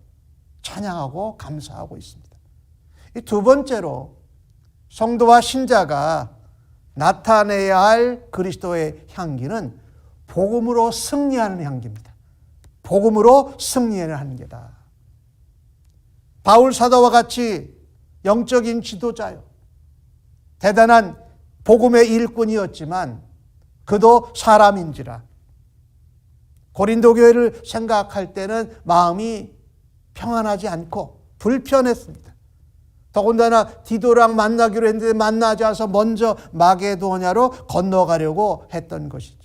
찬양하고 감사하고 있습니다. 이 두 번째로 성도와 신자가 나타내야 할 그리스도의 향기는 복음으로 승리하는 향기입니다. 복음으로 승리하는 향기다. 바울 사도와 같이 영적인 지도자요, 대단한 복음의 일꾼이었지만 그도 사람인지라 고린도 교회를 생각할 때는 마음이 평안하지 않고 불편했습니다. 더군다나 디도랑 만나기로 했는데 만나지 않아서 먼저 마게도냐로 건너가려고 했던 것이죠.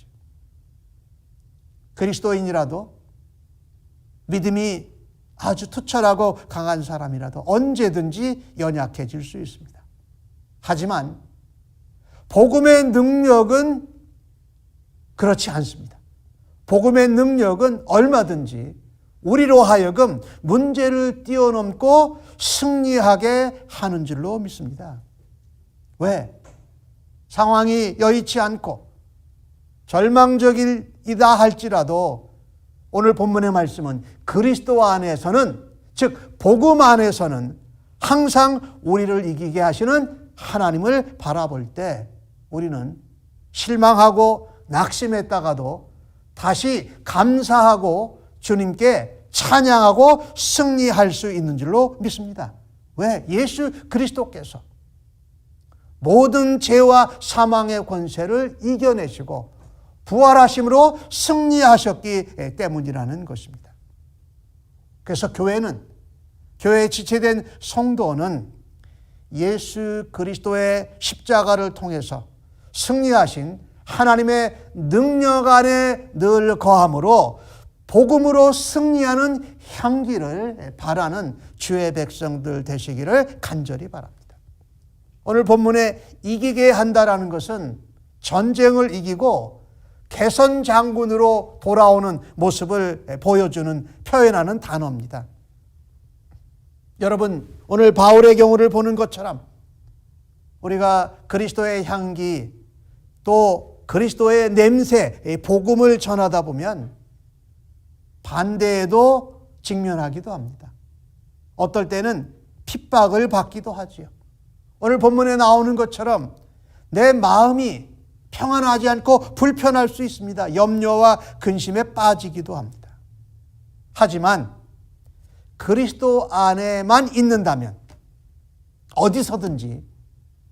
그리스도인이라도 믿음이 아주 투철하고 강한 사람이라도 언제든지 연약해질 수 있습니다. 하지만 복음의 능력은 그렇지 않습니다. 복음의 능력은 얼마든지 우리로 하여금 문제를 뛰어넘고 승리하게 하는 줄로 믿습니다. 왜? 상황이 여의치 않고 절망적이다 할지라도 오늘 본문의 말씀은 그리스도 안에서는, 즉 복음 안에서는 항상 우리를 이기게 하시는 하나님을 바라볼 때 우리는 실망하고 낙심했다가도 다시 감사하고 주님께 찬양하고 승리할 수 있는 줄로 믿습니다. 왜? 예수 그리스도께서 모든 죄와 사망의 권세를 이겨내시고 부활하심으로 승리하셨기 때문이라는 것입니다. 그래서 교회에 지체된 성도는 예수 그리스도의 십자가를 통해서 승리하신 하나님의 능력 안에 늘 거함으로 복음으로 승리하는 향기를 바라는 주의 백성들 되시기를 간절히 바랍니다. 오늘 본문에 이기게 한다라는 것은 전쟁을 이기고 개선 장군으로 돌아오는 모습을 보여주는, 표현하는 단어입니다. 여러분, 오늘 바울의 경우를 보는 것처럼 우리가 그리스도의 향기 또 그리스도의 냄새, 복음을 전하다 보면 반대에도 직면하기도 합니다. 어떨 때는 핍박을 받기도 하지요. 오늘 본문에 나오는 것처럼 내 마음이 평안하지 않고 불편할 수 있습니다. 염려와 근심에 빠지기도 합니다. 하지만 그리스도 안에만 있는다면 어디서든지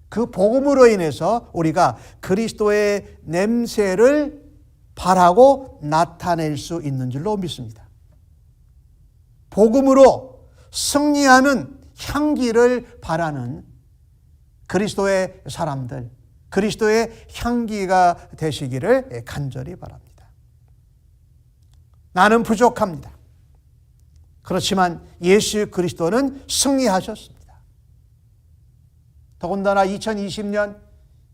그 복음으로 인해서 우리가 그리스도의 냄새를 발하고 나타낼 수 있는 줄로 믿습니다. 복음으로 승리하는 향기를 발하는 그리스도의 사람들, 그리스도의 향기가 되시기를 간절히 바랍니다. 나는 부족합니다. 그렇지만 예수 그리스도는 승리하셨습니다. 더군다나 2020년,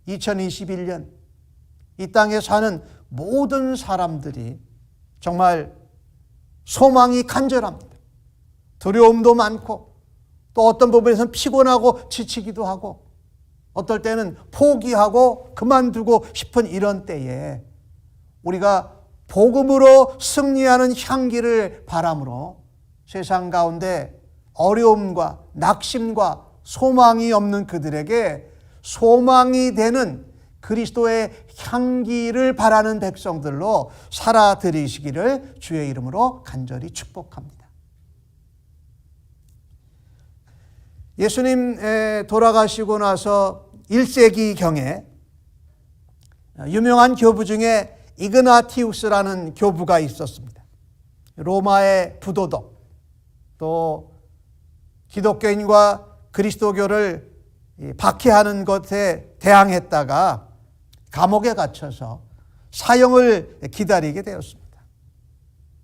2021년 이 땅에 사는 모든 사람들이 정말 소망이 간절합니다. 두려움도 많고 또 어떤 부분에서는 피곤하고 지치기도 하고 어떨 때는 포기하고 그만두고 싶은 이런 때에 우리가 복음으로 승리하는 향기를 바람으로 세상 가운데 어려움과 낙심과 소망이 없는 그들에게 소망이 되는 그리스도의 향기를 바라는 백성들로 살아들이시기를 주의 이름으로 간절히 축복합니다. 예수님 돌아가시고 나서 1세기경에 유명한 교부 중에 이그나티우스라는 교부가 있었습니다. 로마의 부도덕, 또 기독교인과 그리스도교를 박해하는 것에 대항했다가 감옥에 갇혀서 사형을 기다리게 되었습니다.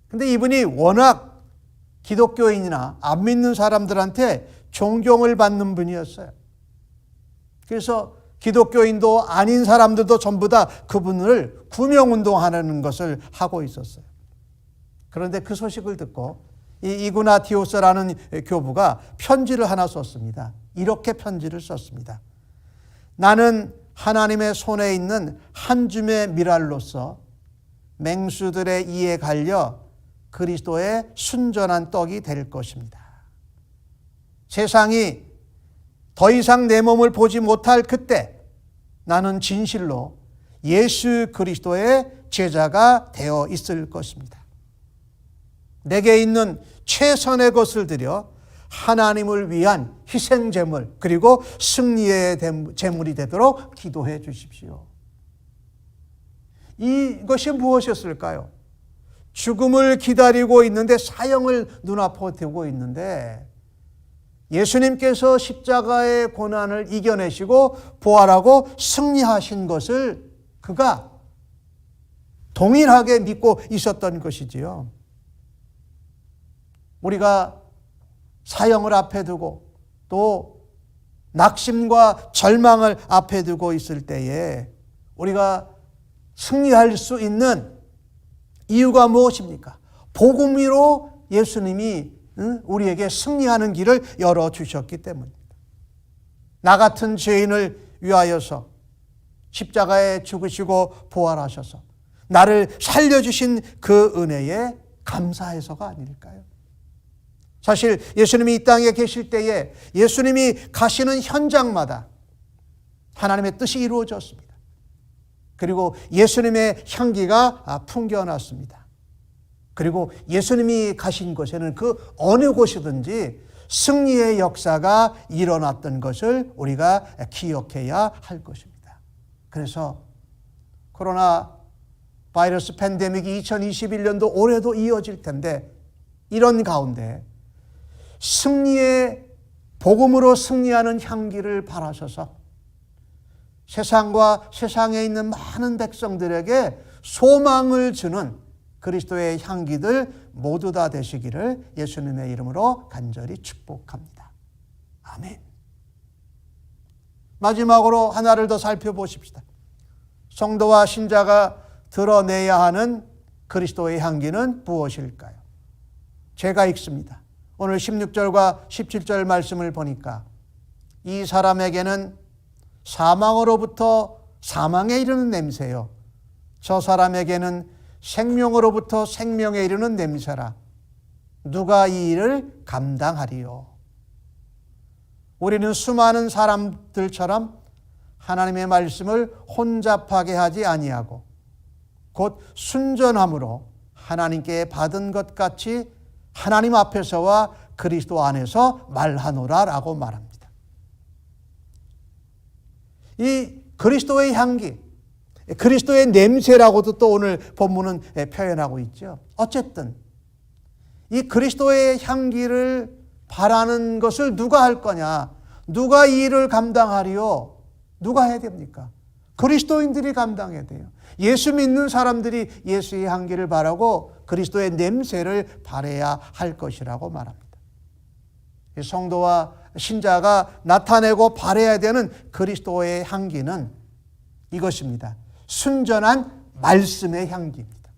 그런데 이분이 워낙 기독교인이나 안 믿는 사람들한테 존경을 받는 분이었어요. 그래서 기독교인도 아닌 사람들도 전부 다 그분을 구명운동하는 것을 하고 있었어요. 그런데 그 소식을 듣고 이 이그나티오스라는 교부가 편지를 하나 썼습니다. 이렇게 편지를 썼습니다. 나는 하나님의 손에 있는 한 줌의 미랄로서 맹수들의 이에 갈려 그리스도의 순전한 떡이 될 것입니다. 세상이 더 이상 내 몸을 보지 못할 그때 나는 진실로 예수 그리스도의 제자가 되어 있을 것입니다. 내게 있는 최선의 것을 들여 하나님을 위한 희생 제물 그리고 승리의 제물이 되도록 기도해 주십시오. 이것이 무엇이었을까요? 죽음을 기다리고 있는데 사형을 눈앞에 두고 있는데 예수님께서 십자가의 고난을 이겨내시고 부활하고 승리하신 것을 그가 동일하게 믿고 있었던 것이지요. 우리가 사형을 앞에 두고 또 낙심과 절망을 앞에 두고 있을 때에 우리가 승리할 수 있는 이유가 무엇입니까? 복음으로 예수님이 우리에게 승리하는 길을 열어주셨기 때문입니다. 나 같은 죄인을 위하여서 십자가에 죽으시고 부활하셔서 나를 살려주신 그 은혜에 감사해서가 아닐까요? 사실 예수님이 이 땅에 계실 때에 예수님이 가시는 현장마다 하나님의 뜻이 이루어졌습니다. 그리고 예수님의 향기가 풍겨났습니다. 그리고 예수님이 가신 곳에는 그 어느 곳이든지 승리의 역사가 일어났던 것을 우리가 기억해야 할 것입니다. 그래서 코로나 바이러스 팬데믹이 2021년도 올해도 이어질 텐데 이런 가운데 승리의 복음으로 승리하는 향기를 바라셔서 세상과 세상에 있는 많은 백성들에게 소망을 주는 그리스도의 향기들 모두 다 되시기를 예수님의 이름으로 간절히 축복합니다. 아멘. 마지막으로 하나를 더 살펴보십시다. 성도와 신자가 드러내야 하는 그리스도의 향기는 무엇일까요? 제가 읽습니다. 오늘 16절과 17절 말씀을 보니까 이 사람에게는 사망으로부터 사망에 이르는 냄새요, 저 사람에게는 생명으로부터 생명에 이르는 냄새라. 누가 이 일을 감당하리요? 우리는 수많은 사람들처럼 하나님의 말씀을 혼잡하게 하지 아니하고 곧 순전함으로 하나님께 받은 것 같이 하나님 앞에서와 그리스도 안에서 말하노라라고 말합니다. 이 그리스도의 향기, 그리스도의 냄새라고도 또 오늘 본문은 표현하고 있죠. 어쨌든 이 그리스도의 향기를 바라는 것을 누가 할 거냐? 누가 이 일을 감당하리요? 누가 해야 됩니까? 그리스도인들이 감당해야 돼요. 예수 믿는 사람들이 예수의 향기를 바라고 그리스도의 냄새를 바라야 할 것이라고 말합니다. 성도와 신자가 나타내고 바라야 되는 그리스도의 향기는 이것입니다. 순전한 말씀의 향기입니다.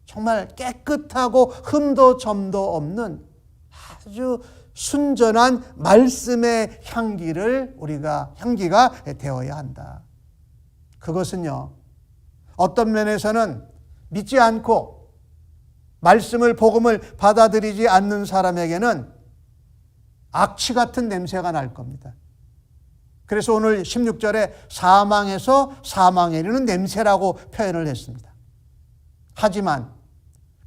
정말 깨끗하고 흠도 점도 없는 아주 순전한 말씀의 향기가 되어야 한다. 그것은요, 어떤 면에서는 믿지 않고 말씀을, 복음을 받아들이지 않는 사람에게는 악취 같은 냄새가 날 겁니다. 그래서 오늘 16절에 사망에서 사망에 이르는 냄새라고 표현을 했습니다. 하지만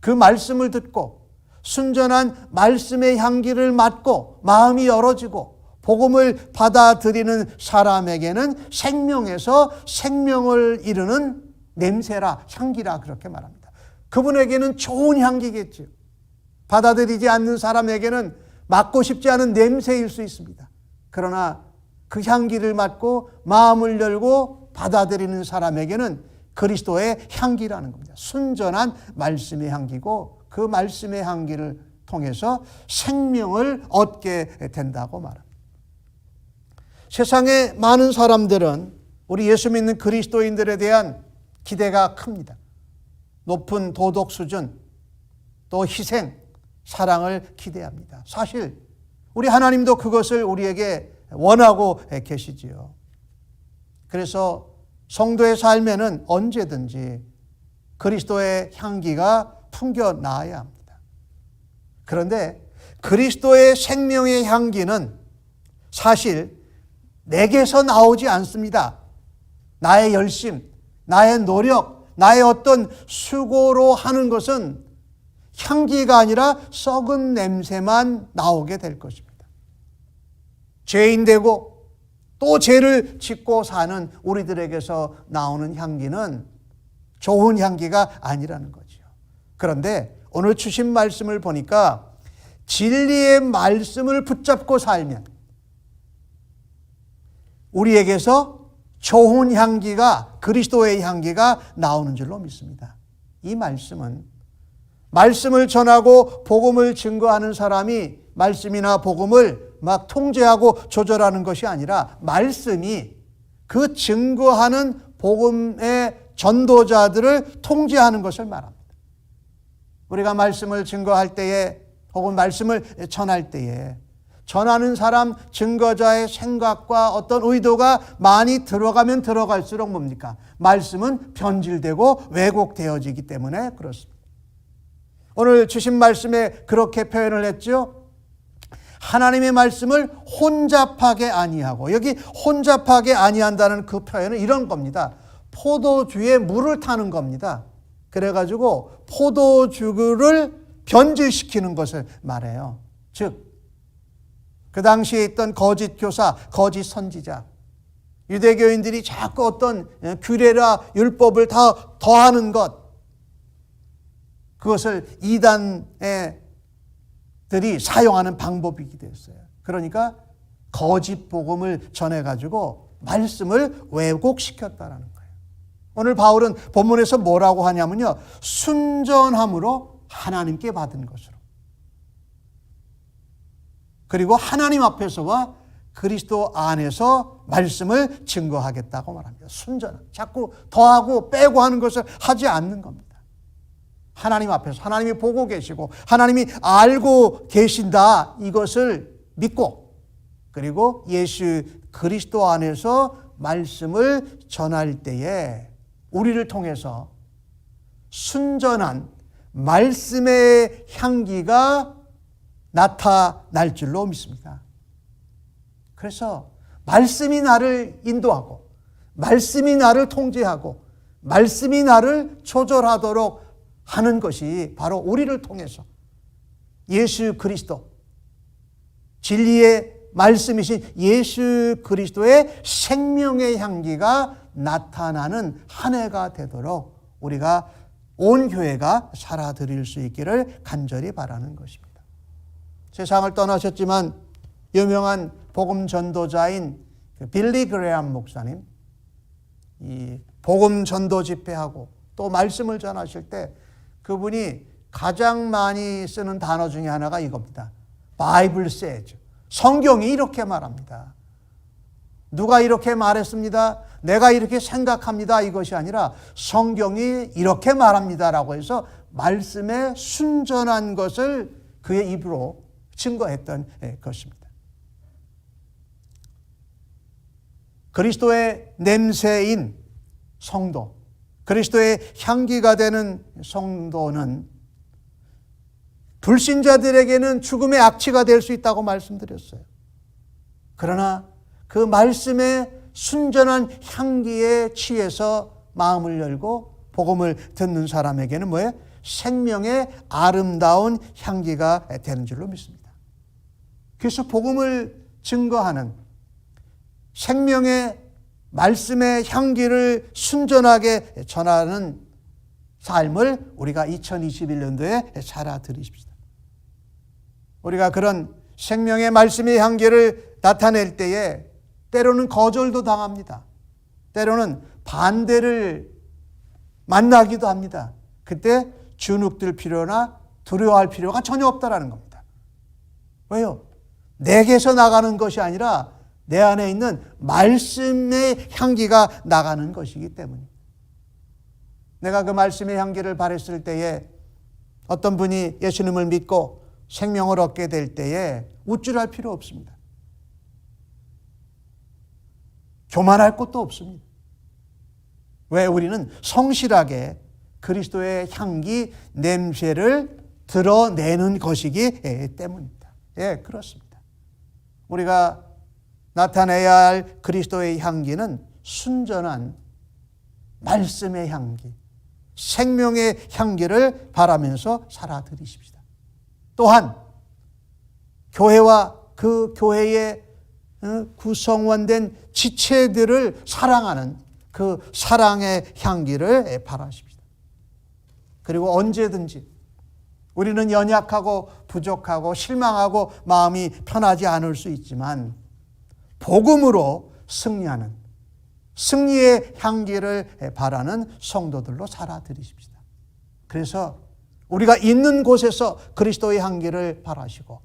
그 말씀을 듣고 순전한 말씀의 향기를 맡고 마음이 열어지고 복음을 받아들이는 사람에게는 생명에서 생명을 이루는 냄새라, 향기라 그렇게 말합니다. 그분에게는 좋은 향기겠죠. 받아들이지 않는 사람에게는 맡고 싶지 않은 냄새일 수 있습니다. 그러나 그 향기를 맡고 마음을 열고 받아들이는 사람에게는 그리스도의 향기라는 겁니다. 순전한 말씀의 향기고 그 말씀의 향기를 통해서 생명을 얻게 된다고 말합니다. 세상에 많은 사람들은 우리 예수 믿는 그리스도인들에 대한 기대가 큽니다. 높은 도덕 수준, 또 희생, 사랑을 기대합니다. 사실 우리 하나님도 그것을 우리에게 원하고 계시지요. 그래서 성도의 삶에는 언제든지 그리스도의 향기가 풍겨나야 합니다. 그런데 그리스도의 생명의 향기는 사실 내게서 나오지 않습니다. 나의 열심, 나의 노력, 나의 어떤 수고로 하는 것은 향기가 아니라 썩은 냄새만 나오게 될 것입니다. 죄인 되고 또 죄를 짓고 사는 우리들에게서 나오는 향기는 좋은 향기가 아니라는 거죠. 그런데 오늘 주신 말씀을 보니까 진리의 말씀을 붙잡고 살면 우리에게서 좋은 향기가, 그리스도의 향기가 나오는 줄로 믿습니다. 이 말씀은 말씀을 전하고 복음을 증거하는 사람이 말씀이나 복음을 막 통제하고 조절하는 것이 아니라 말씀이 그 증거하는 복음의 전도자들을 통제하는 것을 말합니다. 우리가 말씀을 증거할 때에 혹은 말씀을 전할 때에 전하는 사람 증거자의 생각과 어떤 의도가 많이 들어가면 들어갈수록 뭡니까? 말씀은 변질되고 왜곡되어지기 때문에 그렇습니다. 오늘 주신 말씀에 그렇게 표현을 했죠. 하나님의 말씀을 혼잡하게 아니하고, 여기 혼잡하게 아니한다는 그 표현은 이런 겁니다. 포도주에 물을 타는 겁니다. 그래가지고 포도주를 변질시키는 것을 말해요. 즉 그 당시에 있던 거짓 교사, 거짓 선지자, 유대교인들이 자꾸 어떤 규례라 율법을 다 더하는 것, 그것을 이단들이 사용하는 방법이기도 했어요. 그러니까 거짓 복음을 전해가지고 말씀을 왜곡시켰다라는 거예요. 오늘 바울은 본문에서 뭐라고 하냐면요, 순전함으로 하나님께 받은 것으로, 그리고 하나님 앞에서와 그리스도 안에서 말씀을 증거하겠다고 말합니다. 순전함, 자꾸 더하고 빼고 하는 것을 하지 않는 겁니다. 하나님 앞에서 하나님이 보고 계시고 하나님이 알고 계신다, 이것을 믿고, 그리고 예수 그리스도 안에서 말씀을 전할 때에 우리를 통해서 순전한 말씀의 향기가 나타날 줄로 믿습니다. 그래서 말씀이 나를 인도하고, 말씀이 나를 통제하고, 말씀이 나를 조절하도록 하는 것이 바로 우리를 통해서 예수 그리스도, 진리의 말씀이신 예수 그리스도의 생명의 향기가 나타나는 한 해가 되도록 우리가 온 교회가 살아드릴 수 있기를 간절히 바라는 것입니다. 세상을 떠나셨지만 유명한 복음 전도자인 빌리 그레엄 목사님, 이 복음 전도 집회하고 또 말씀을 전하실 때 그분이 가장 많이 쓰는 단어 중에 하나가 이겁니다. Bible says. 성경이 이렇게 말합니다. 누가 이렇게 말했습니다. 내가 이렇게 생각합니다. 이것이 아니라 성경이 이렇게 말합니다라고 해서 말씀에 순전한 것을 그의 입으로 증거했던 것입니다. 그리스도의 냄새인 성도, 그리스도의 향기가 되는 성도는 불신자들에게는 죽음의 악취가 될 수 있다고 말씀드렸어요. 그러나 그 말씀의 순전한 향기에 취해서 마음을 열고 복음을 듣는 사람에게는 뭐예요? 생명의 아름다운 향기가 되는 줄로 믿습니다. 그래서 복음을 증거하는 생명의 말씀의 향기를 순전하게 전하는 삶을 우리가 2021년도에 살아드리십시다. 우리가 그런 생명의 말씀의 향기를 나타낼 때에 때로는 거절도 당합니다. 때로는 반대를 만나기도 합니다. 그때 주눅들 필요나 두려워할 필요가 전혀 없다라는 겁니다. 왜요? 내게서 나가는 것이 아니라 내 안에 있는 말씀의 향기가 나가는 것이기 때문입니다. 내가 그 말씀의 향기를 발했을 때에 어떤 분이 예수님을 믿고 생명을 얻게 될 때에 우쭐할 필요 없습니다. 교만할 것도 없습니다. 왜? 우리는 성실하게 그리스도의 향기, 냄새를 드러내는 것이기 때문입니다. 예, 그렇습니다. 우리가 나타내야 할 그리스도의 향기는 순전한 말씀의 향기, 생명의 향기를 바라면서 살아드리십시다. 또한 교회와 그 교회의 구성원된 지체들을 사랑하는 그 사랑의 향기를 바라십시다. 그리고 언제든지 우리는 연약하고 부족하고 실망하고 마음이 편하지 않을 수 있지만 복음으로 승리하는 승리의 향기를 바라는 성도들로 살아드리십시다. 그래서 우리가 있는 곳에서 그리스도의 향기를 바라시고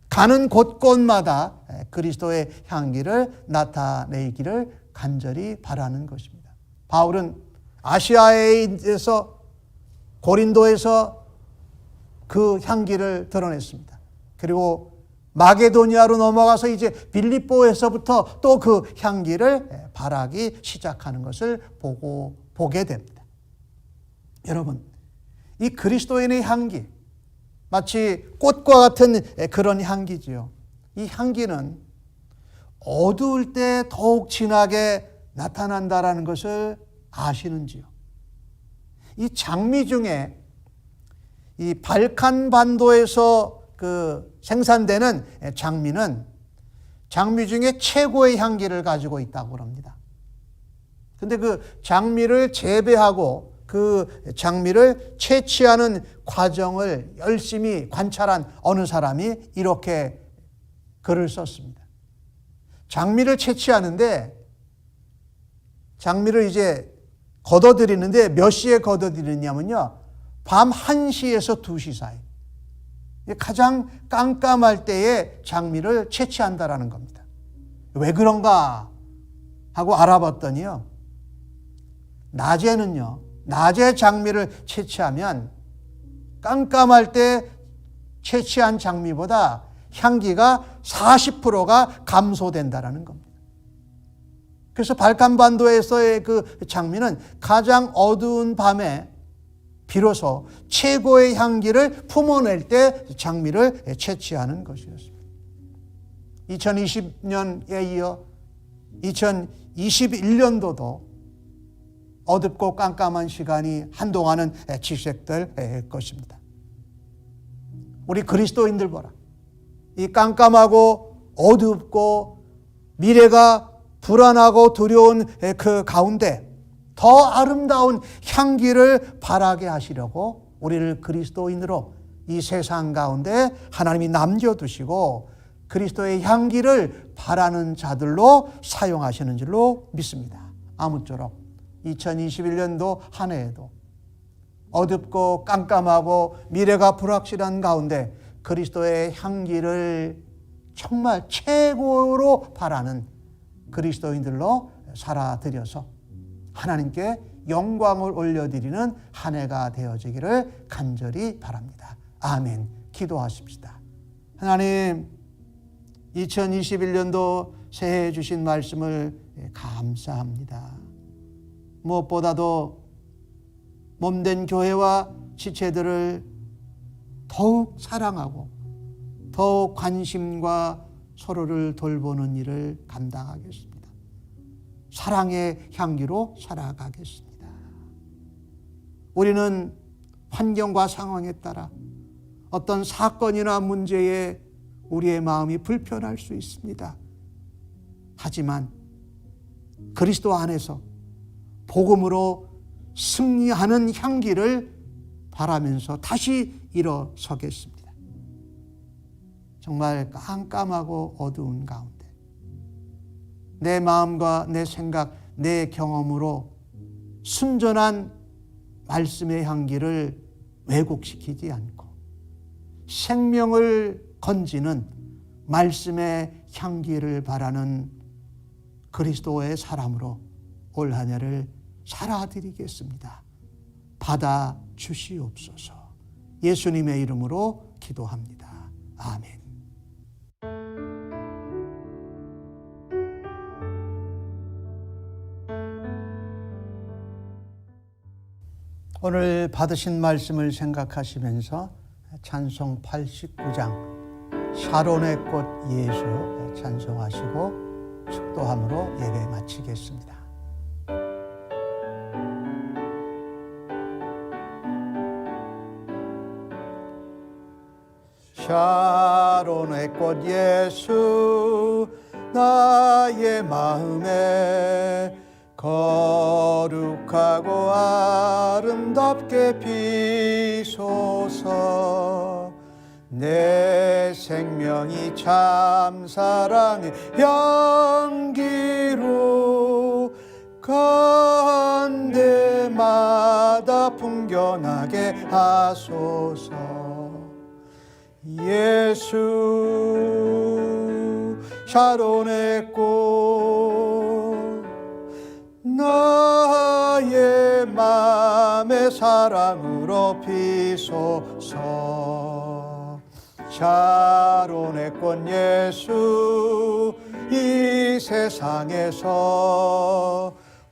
가는 곳곳마다 그리스도의 향기를 나타내기를 간절히 바라는 것입니다. 바울은 아시아에서 고린도에서 그 향기를 드러냈습니다. 그리고 마게도니아로 넘어가서 이제 빌립보에서부터 또 그 향기를 발하기 시작하는 것을 보게 됩니다. 여러분, 이 그리스도인의 향기, 마치 꽃과 같은 그런 향기지요. 이 향기는 어두울 때 더욱 진하게 나타난다라는 것을 아시는지요? 이 장미 중에 이 발칸 반도에서 생산되는 장미는 장미 중에 최고의 향기를 가지고 있다고 합니다. 근데 그 장미를 재배하고 그 장미를 채취하는 과정을 열심히 관찰한 어느 사람이 이렇게 글을 썼습니다. 장미를 채취하는데 장미를 이제 걷어들이는데 몇 시에 걷어들이냐면요, 밤 1시에서 2시 사이. 가장 깜깜할 때에 장미를 채취한다라는 겁니다. 왜 그런가 하고 알아봤더니요, 낮에 장미를 채취하면 깜깜할 때 채취한 장미보다 향기가 40%가 감소된다라는 겁니다. 그래서 발칸반도에서의 그 장미는 가장 어두운 밤에 비로소 최고의 향기를 품어낼 때 장미를 채취하는 것이었습니다. 2020년에 이어 2021년도도 어둡고 깜깜한 시간이 한동안은 지속될 것입니다. 우리 그리스도인들 보라. 이 깜깜하고 어둡고 미래가 불안하고 두려운 그 가운데 더 아름다운 향기를 발하게 하시려고 우리를 그리스도인으로 이 세상 가운데 하나님이 남겨두시고 그리스도의 향기를 바라는 자들로 사용하시는 줄로 믿습니다. 아무쪼록 2021년도 한 해에도 어둡고 깜깜하고 미래가 불확실한 가운데 그리스도의 향기를 정말 최고로 바라는 그리스도인들로 살아드려서 하나님께 영광을 올려드리는 한 해가 되어지기를 간절히 바랍니다. 아멘. 기도하십시다. 하나님, 2021년도 새해 주신 말씀을 감사합니다. 무엇보다도 몸된 교회와 지체들을 더욱 사랑하고 더욱 관심과 서로를 돌보는 일을 감당하겠습니다. 사랑의 향기로 살아가겠습니다. 우리는 환경과 상황에 따라 어떤 사건이나 문제에 우리의 마음이 불편할 수 있습니다. 하지만 그리스도 안에서 복음으로 승리하는 향기를 바라면서 다시 일어서겠습니다. 정말 깜깜하고 어두운 가운데 내 마음과 내 생각, 내 경험으로 순전한 말씀의 향기를 왜곡시키지 않고 생명을 건지는 말씀의 향기를 바라는 그리스도의 사람으로 올 한 해를 살아드리겠습니다. 받아 주시옵소서. 예수님의 이름으로 기도합니다. 아멘. 오늘 받으신 말씀을 생각하시면서 찬송 89장 샤론의 꽃 예수 찬송하시고 축도함으로 예배 마치겠습니다. 샤론의 꽃 예수 나의 마음에 거룩하고 아름답게 피소서. 내 생명이 참 사랑의 향기로 간데마다 풍겨나게 하소서. 예수 샤론의 꽃 나의 맘의 사랑으로 피소서. 샤론의 꽃 예수 이 세상에서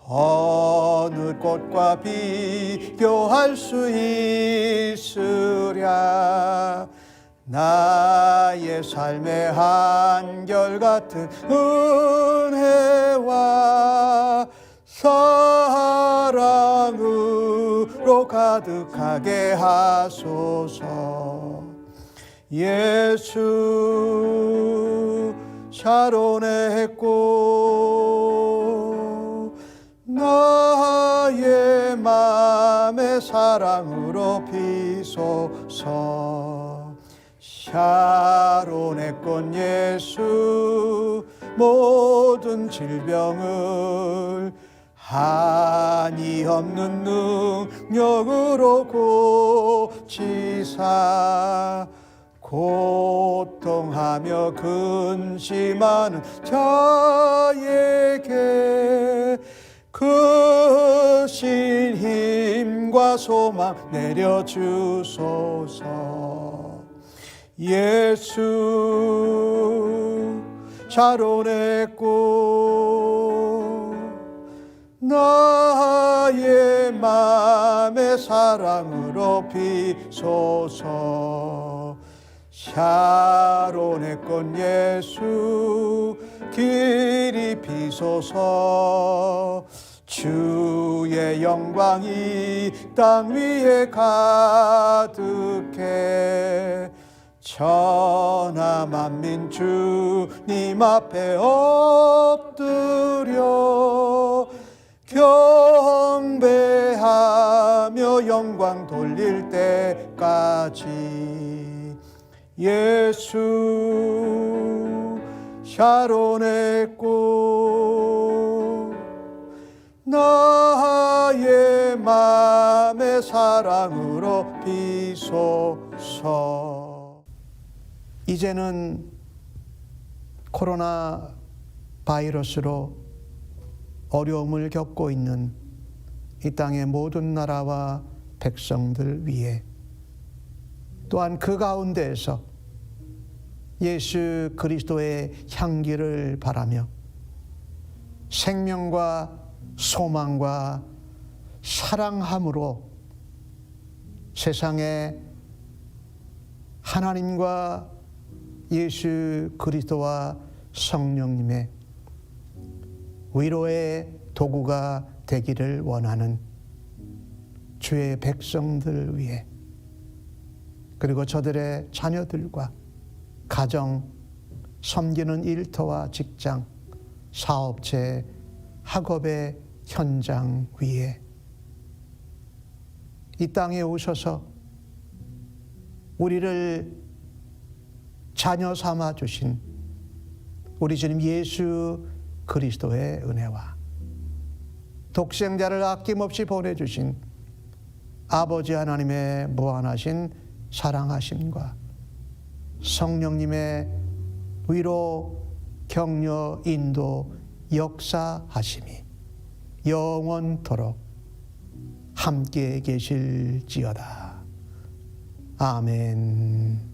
어느 꽃과 비교할 수 있으랴. 나의 삶의 한결같은 은혜와 사랑으로 가득하게 하소서. 예수 샤론의 꽃 나의 맘의 사랑으로 피소서. 샤론의 꽃 예수 모든 질병을 한이 없는 능력으로 고치사 고통하며 근심하는 자에게 크신 힘과 소망 내려주소서. 예수 샤론의 꽃 나의 맘의 사랑으로 피소서. 샤론의 꽃 예수 길이 피소서. 주의 영광이 땅 위에 가득해 천하 만민 주님 앞에 엎드려 경배하며 영광 돌릴 때까지 예수 샤론의 꽃 나의 맘의 사랑으로 비소서. 이제는 코로나 바이러스로 어려움을 겪고 있는 이 땅의 모든 나라와 백성들 위해 또한 그 가운데에서 예수 그리스도의 향기를 바라며 생명과 소망과 사랑함으로 세상에 하나님과 예수 그리스도와 성령님의 위로의 도구가 되기를 원하는 주의 백성들 위해 그리고 저들의 자녀들과 가정, 섬기는 일터와 직장, 사업체, 학업의 현장 위에 이 땅에 오셔서 우리를 자녀 삼아 주신 우리 주님 예수 그리스도의 은혜와 독생자를 아낌없이 보내주신 아버지 하나님의 무한하신 사랑하심과 성령님의 위로, 격려, 인도, 역사하심이 영원토록 함께 계실지어다. 아멘.